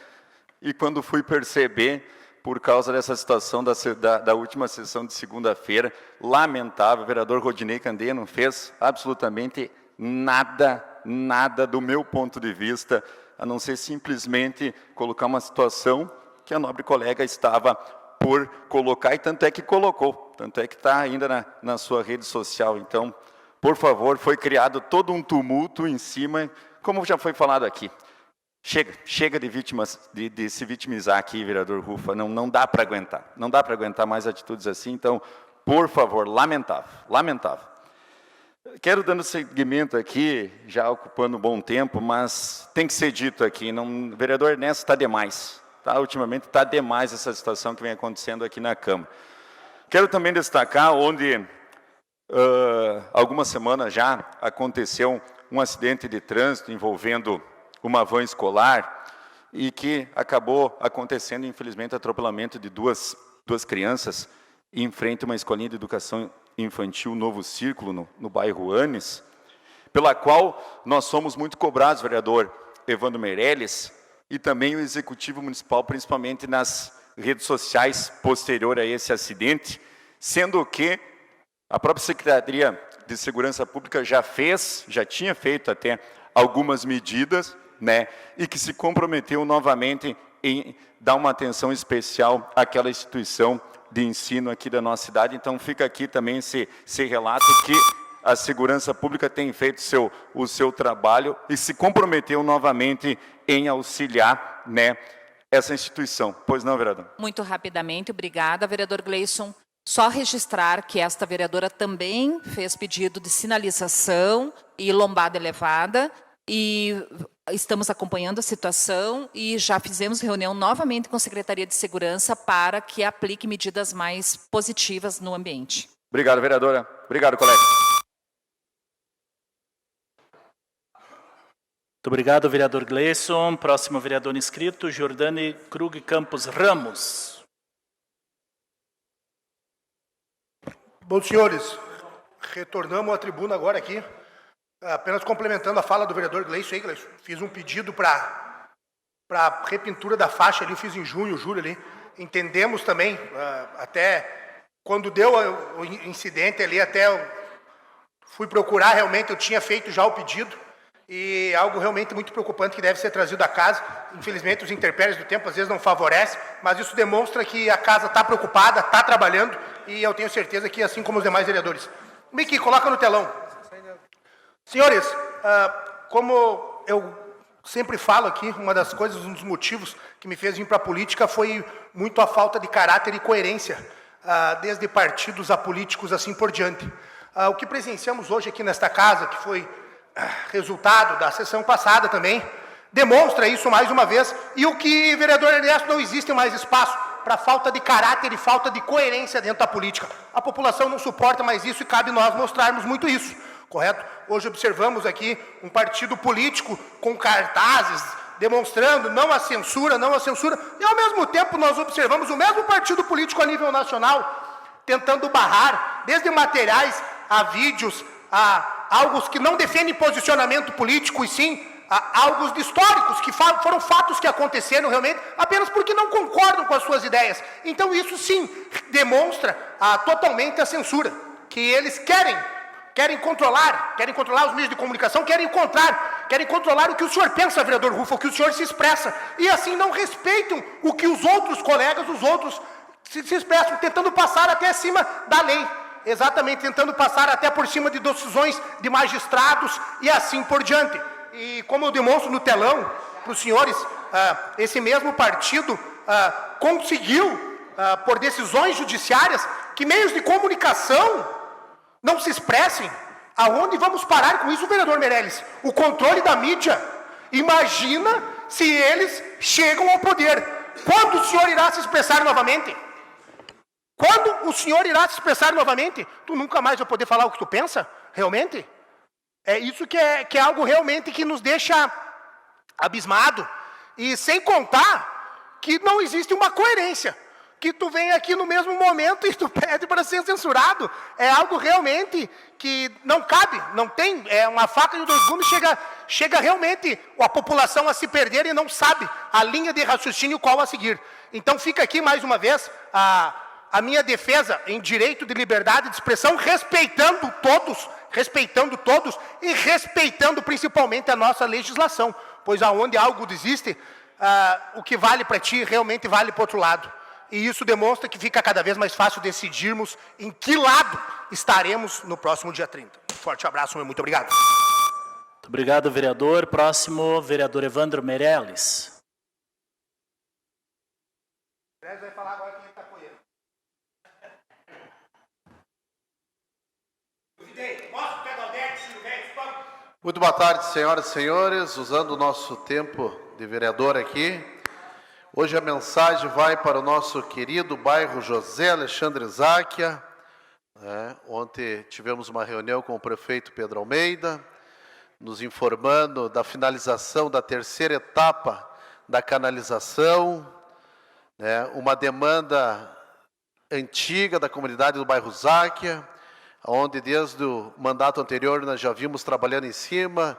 e quando fui perceber, por causa dessa situação da última sessão de segunda-feira, lamentável, o vereador Rodinei Candeia não fez absolutamente nada do meu ponto de vista, a não ser simplesmente colocar uma situação que a nobre colega estava por colocar, e tanto é que colocou, tanto é que está ainda na sua rede social. Então, por favor, foi criado todo um tumulto em cima, como já foi falado aqui. Chega de se vitimizar aqui, vereador Rufa, não dá para aguentar, não dá para aguentar mais atitudes assim, então, por favor, lamentável. Quero dando seguimento aqui, já ocupando um bom tempo, mas tem que ser dito aqui, o vereador Ernesto está demais. Tá? Ultimamente está demais essa situação que vem acontecendo aqui na Câmara. Quero também destacar onde, algumas semanas já, aconteceu um acidente de trânsito envolvendo uma van escolar e que acabou acontecendo, infelizmente, atropelamento de duas crianças em frente a uma escolinha de educação infantil Novo Círculo, no bairro Anes, pela qual nós somos muito cobrados, vereador Evandro Meirelles, e também o Executivo Municipal, principalmente nas redes sociais, posterior a esse acidente, sendo que a própria Secretaria de Segurança Pública já tinha feito até algumas medidas, né, e que se comprometeu novamente em dar uma atenção especial àquela instituição de ensino aqui da nossa cidade. Então, fica aqui também esse relato que a Segurança Pública tem feito o seu trabalho e se comprometeu novamente em auxiliar, né, essa instituição. Pois não, vereador? Muito rapidamente, obrigada, vereador Gleison. Só registrar que esta vereadora também fez pedido de sinalização e lombada elevada, e estamos acompanhando a situação e já fizemos reunião novamente com a Secretaria de Segurança para que aplique medidas mais positivas no ambiente. Obrigado, vereadora. Obrigado, colega. Muito obrigado, vereador Gleison. Próximo vereador inscrito, Jordane Krug Campos Ramos. Bom, senhores, retornamos à tribuna agora aqui, apenas complementando a fala do vereador Gleison. Fiz um pedido para repintura da faixa ali, eu fiz em junho, julho ali. Entendemos também, até quando deu o incidente ali, até eu fui procurar, realmente eu tinha feito já o pedido, e algo realmente muito preocupante que deve ser trazido à casa. Infelizmente, os intempéries do tempo às vezes não favorecem, mas isso demonstra que a casa está preocupada, está trabalhando, e eu tenho certeza que, assim como os demais vereadores. Miki, coloca no telão. Senhores, como eu sempre falo aqui, uma das coisas, um dos motivos que me fez vir para a política foi muito a falta de caráter e coerência, desde partidos a políticos, assim por diante. O que presenciamos hoje aqui nesta casa, que foi resultado da sessão passada também, demonstra isso mais uma vez, e o que, vereador Ernesto, não existe mais espaço para falta de caráter e falta de coerência dentro da política. A população não suporta mais isso e cabe nós mostrarmos muito isso, correto? Hoje observamos aqui um partido político com cartazes demonstrando não a censura, e ao mesmo tempo nós observamos o mesmo partido político a nível nacional tentando barrar, desde materiais a vídeos, a algo que não defendem posicionamento político, e sim algo históricos, que foram fatos que aconteceram realmente, apenas porque não concordam com as suas ideias. Então isso sim demonstra totalmente a censura, que eles querem controlar os meios de comunicação, querem controlar o que o senhor pensa, vereador Rufo, o que o senhor se expressa, e assim não respeitam o que os outros colegas, se expressam, tentando passar até acima da lei. Exatamente, tentando passar até por cima de decisões de magistrados e assim por diante. E como eu demonstro no telão para os senhores, esse mesmo partido conseguiu, por decisões judiciárias, que meios de comunicação não se expressem. Aonde vamos parar com isso, vereador Meirelles? O controle da mídia. Imagina se eles chegam ao poder. Quando o senhor irá se expressar novamente? Quando o senhor irá se expressar novamente? Tu nunca mais vai poder falar o que tu pensa? Realmente? É isso que é algo realmente que nos deixa abismado. E sem contar que não existe uma coerência. Que tu vem aqui no mesmo momento e tu pede para ser censurado. É algo realmente que não cabe, não tem. É uma faca de dois gumes, chega realmente a população a se perder e não sabe a linha de raciocínio qual a seguir. Então fica aqui mais uma vez a minha defesa em direito de liberdade de expressão, respeitando todos e respeitando principalmente a nossa legislação, pois aonde algo existe, o que vale para ti realmente vale para o outro lado. E isso demonstra que fica cada vez mais fácil decidirmos em que lado estaremos no próximo dia 30. Forte abraço, muito obrigado. Muito obrigado, vereador. Próximo, vereador Evandro Meirelles. Vai falar agora quem está apoiando. Posso pegar o 10? Muito boa tarde, senhoras e senhores. Usando o nosso tempo de vereador aqui, hoje a mensagem vai para o nosso querido bairro José Alexandre Záquia. Ontem tivemos uma reunião com o prefeito Pedro Almeida, nos informando da finalização da terceira etapa da canalização, uma demanda antiga da comunidade do bairro Záquia, onde desde o mandato anterior nós já vimos trabalhando em cima,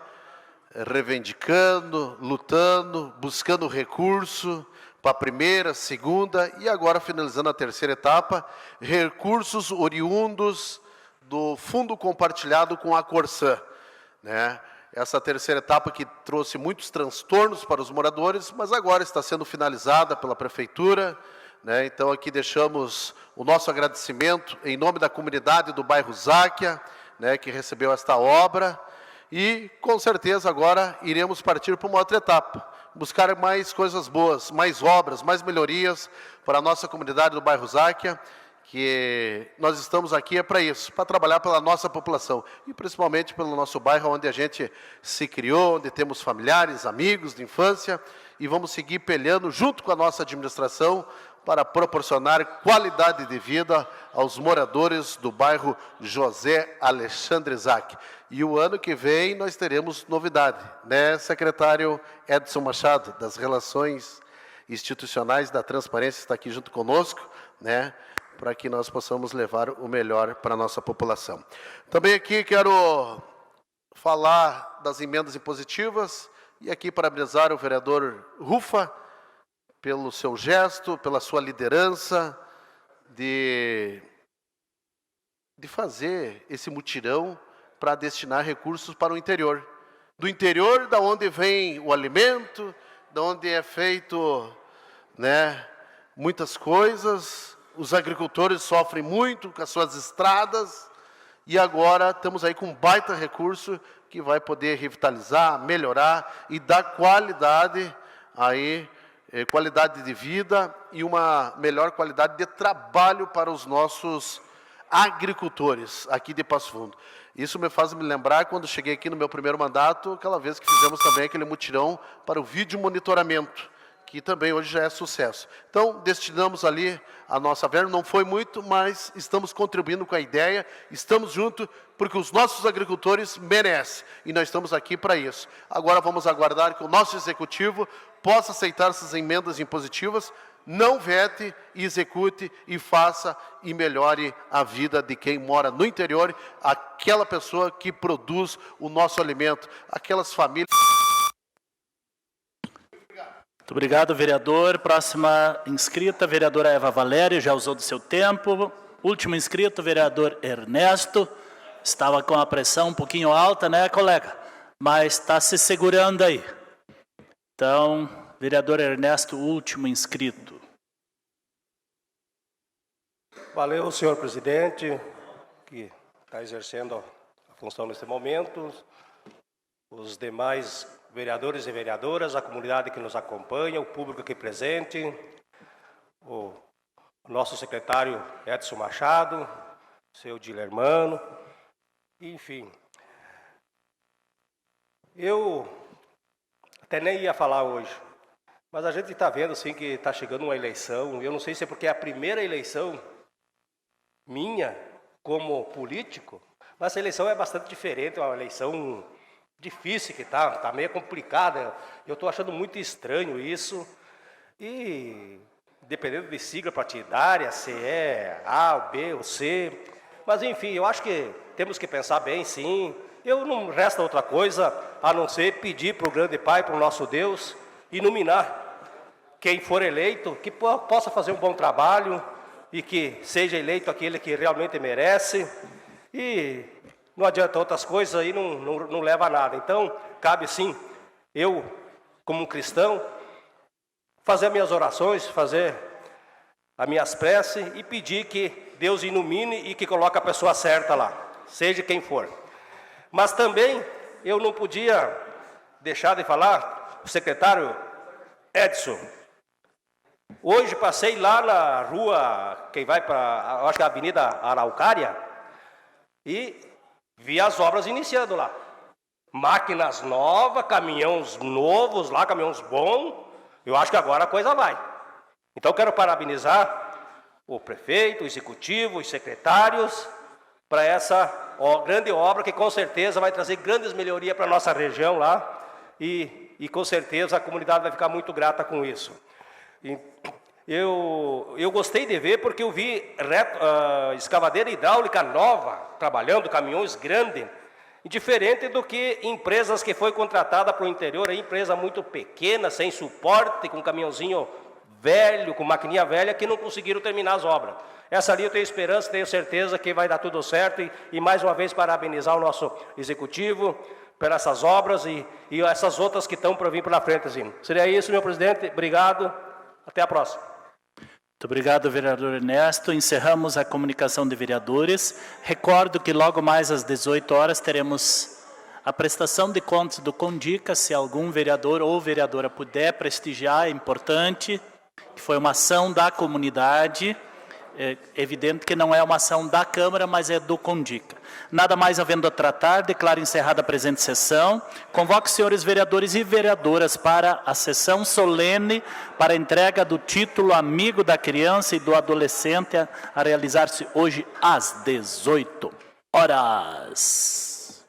reivindicando, lutando, buscando recurso para a primeira, segunda e agora finalizando a terceira etapa, recursos oriundos do fundo compartilhado com a Corsã, Essa terceira etapa que trouxe muitos transtornos para os moradores, mas agora está sendo finalizada pela prefeitura, Então aqui deixamos o nosso agradecimento em nome da comunidade do bairro Záquia, que recebeu esta obra, e com certeza agora iremos partir para uma outra etapa, buscar mais coisas boas, mais obras, mais melhorias para a nossa comunidade do bairro Záquia, que nós estamos aqui para isso, para trabalhar pela nossa população, e principalmente pelo nosso bairro onde a gente se criou, onde temos familiares, amigos de infância, e vamos seguir peleando junto com a nossa administração para proporcionar qualidade de vida aos moradores do bairro José Alexandre Záquia. E o ano que vem nós teremos novidade, secretário Edson Machado, das Relações Institucionais da Transparência, está aqui junto conosco, para que nós possamos levar o melhor para a nossa população. Também aqui quero falar das emendas impositivas, e aqui parabenizar o vereador Rufa, pelo seu gesto, pela sua liderança, de fazer esse mutirão para destinar recursos para o interior. Do interior, da onde vem o alimento, da onde é feito muitas coisas, os agricultores sofrem muito com as suas estradas, e agora estamos aí com um baita recurso que vai poder revitalizar, melhorar e dar qualidade aí, qualidade de vida e uma melhor qualidade de trabalho para os nossos agricultores aqui de Passo Fundo. Isso me faz me lembrar quando cheguei aqui no meu primeiro mandato, aquela vez que fizemos também aquele mutirão para o vídeo monitoramento, que também hoje já é sucesso. Então, destinamos ali a nossa verba, não foi muito, mas estamos contribuindo com a ideia, estamos juntos, porque os nossos agricultores merecem, e nós estamos aqui para isso. Agora vamos aguardar que o nosso executivo possa aceitar essas emendas impositivas, não vete, execute e faça e melhore a vida de quem mora no interior, aquela pessoa que produz o nosso alimento, aquelas famílias. Muito obrigado, vereador. Próxima inscrita, vereadora Eva Valério, já usou do seu tempo. Último inscrito, vereador Ernesto. Estava com a pressão um pouquinho alta, colega? Mas está se segurando aí. Então, vereador Ernesto, último inscrito. Valeu, senhor presidente, que está exercendo a função neste momento. Os demais vereadores e vereadoras, a comunidade que nos acompanha, o público aqui presente, o nosso secretário Edson Machado, seu Dilermano, enfim. Eu até nem ia falar hoje, mas a gente está vendo assim, que está chegando uma eleição. Eu não sei se é porque é a primeira eleição minha como político, mas essa eleição é bastante diferente, é uma eleição difícil que tá meio complicada. Eu estou achando muito estranho isso. E dependendo de sigla partidária, se é A, B ou C. Mas enfim, eu acho que temos que pensar bem, sim. Eu não resta outra coisa a não ser pedir para o grande Pai, para o nosso Deus, iluminar quem for eleito, que possa fazer um bom trabalho e que seja eleito aquele que realmente merece. E não adianta outras coisas aí, não leva a nada. Então, cabe sim, eu, como um cristão, fazer minhas orações, fazer as minhas preces e pedir que Deus ilumine e que coloque a pessoa certa lá, seja quem for. Mas também eu não podia deixar de falar, o secretário Edson, hoje passei lá na rua, quem vai para, acho que é a Avenida Araucária, e vi as obras iniciando lá. máquinas novas, caminhões novos lá, caminhões bons. Eu acho que agora a coisa vai. Então, quero parabenizar o prefeito, o executivo, os secretários, para essa grande obra que com certeza vai trazer grandes melhorias para a nossa região lá e com certeza a comunidade vai ficar muito grata com isso. Eu gostei de ver porque eu vi escavadeira hidráulica nova, trabalhando, caminhões grandes, diferente do que empresas que foi contratada para o interior, empresa muito pequena, sem suporte, com caminhãozinho velho, com maquininha velha, que não conseguiram terminar as obras. Essa ali eu tenho esperança, tenho certeza que vai dar tudo certo e mais uma vez parabenizar o nosso executivo por essas obras e essas outras que estão para vir pela frente. Assim. Seria isso, meu presidente. Obrigado. Até a próxima. Muito obrigado, vereador Ernesto. Encerramos a comunicação de vereadores. Recordo que logo mais às 18 horas teremos a prestação de contas do Condica. Se algum vereador ou vereadora puder prestigiar, é importante. Foi uma ação da comunidade. É evidente que não é uma ação da Câmara, mas é do Condica. Nada mais havendo a tratar, declaro encerrada a presente sessão. Convoco os senhores vereadores e vereadoras para a sessão solene para a entrega do título Amigo da Criança e do Adolescente a realizar-se hoje às 18 horas.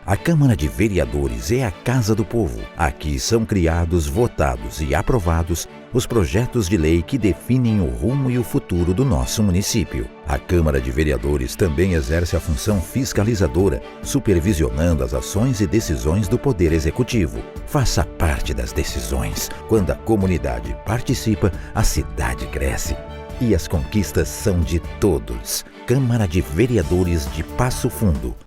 A Câmara de Vereadores é a Casa do Povo. Aqui são criados, votados e aprovados os projetos de lei que definem o rumo e o futuro do nosso município. A Câmara de Vereadores também exerce a função fiscalizadora, supervisionando as ações e decisões do Poder Executivo. Faça parte das decisões. Quando a comunidade participa, a cidade cresce. E as conquistas são de todos. Câmara de Vereadores de Passo Fundo.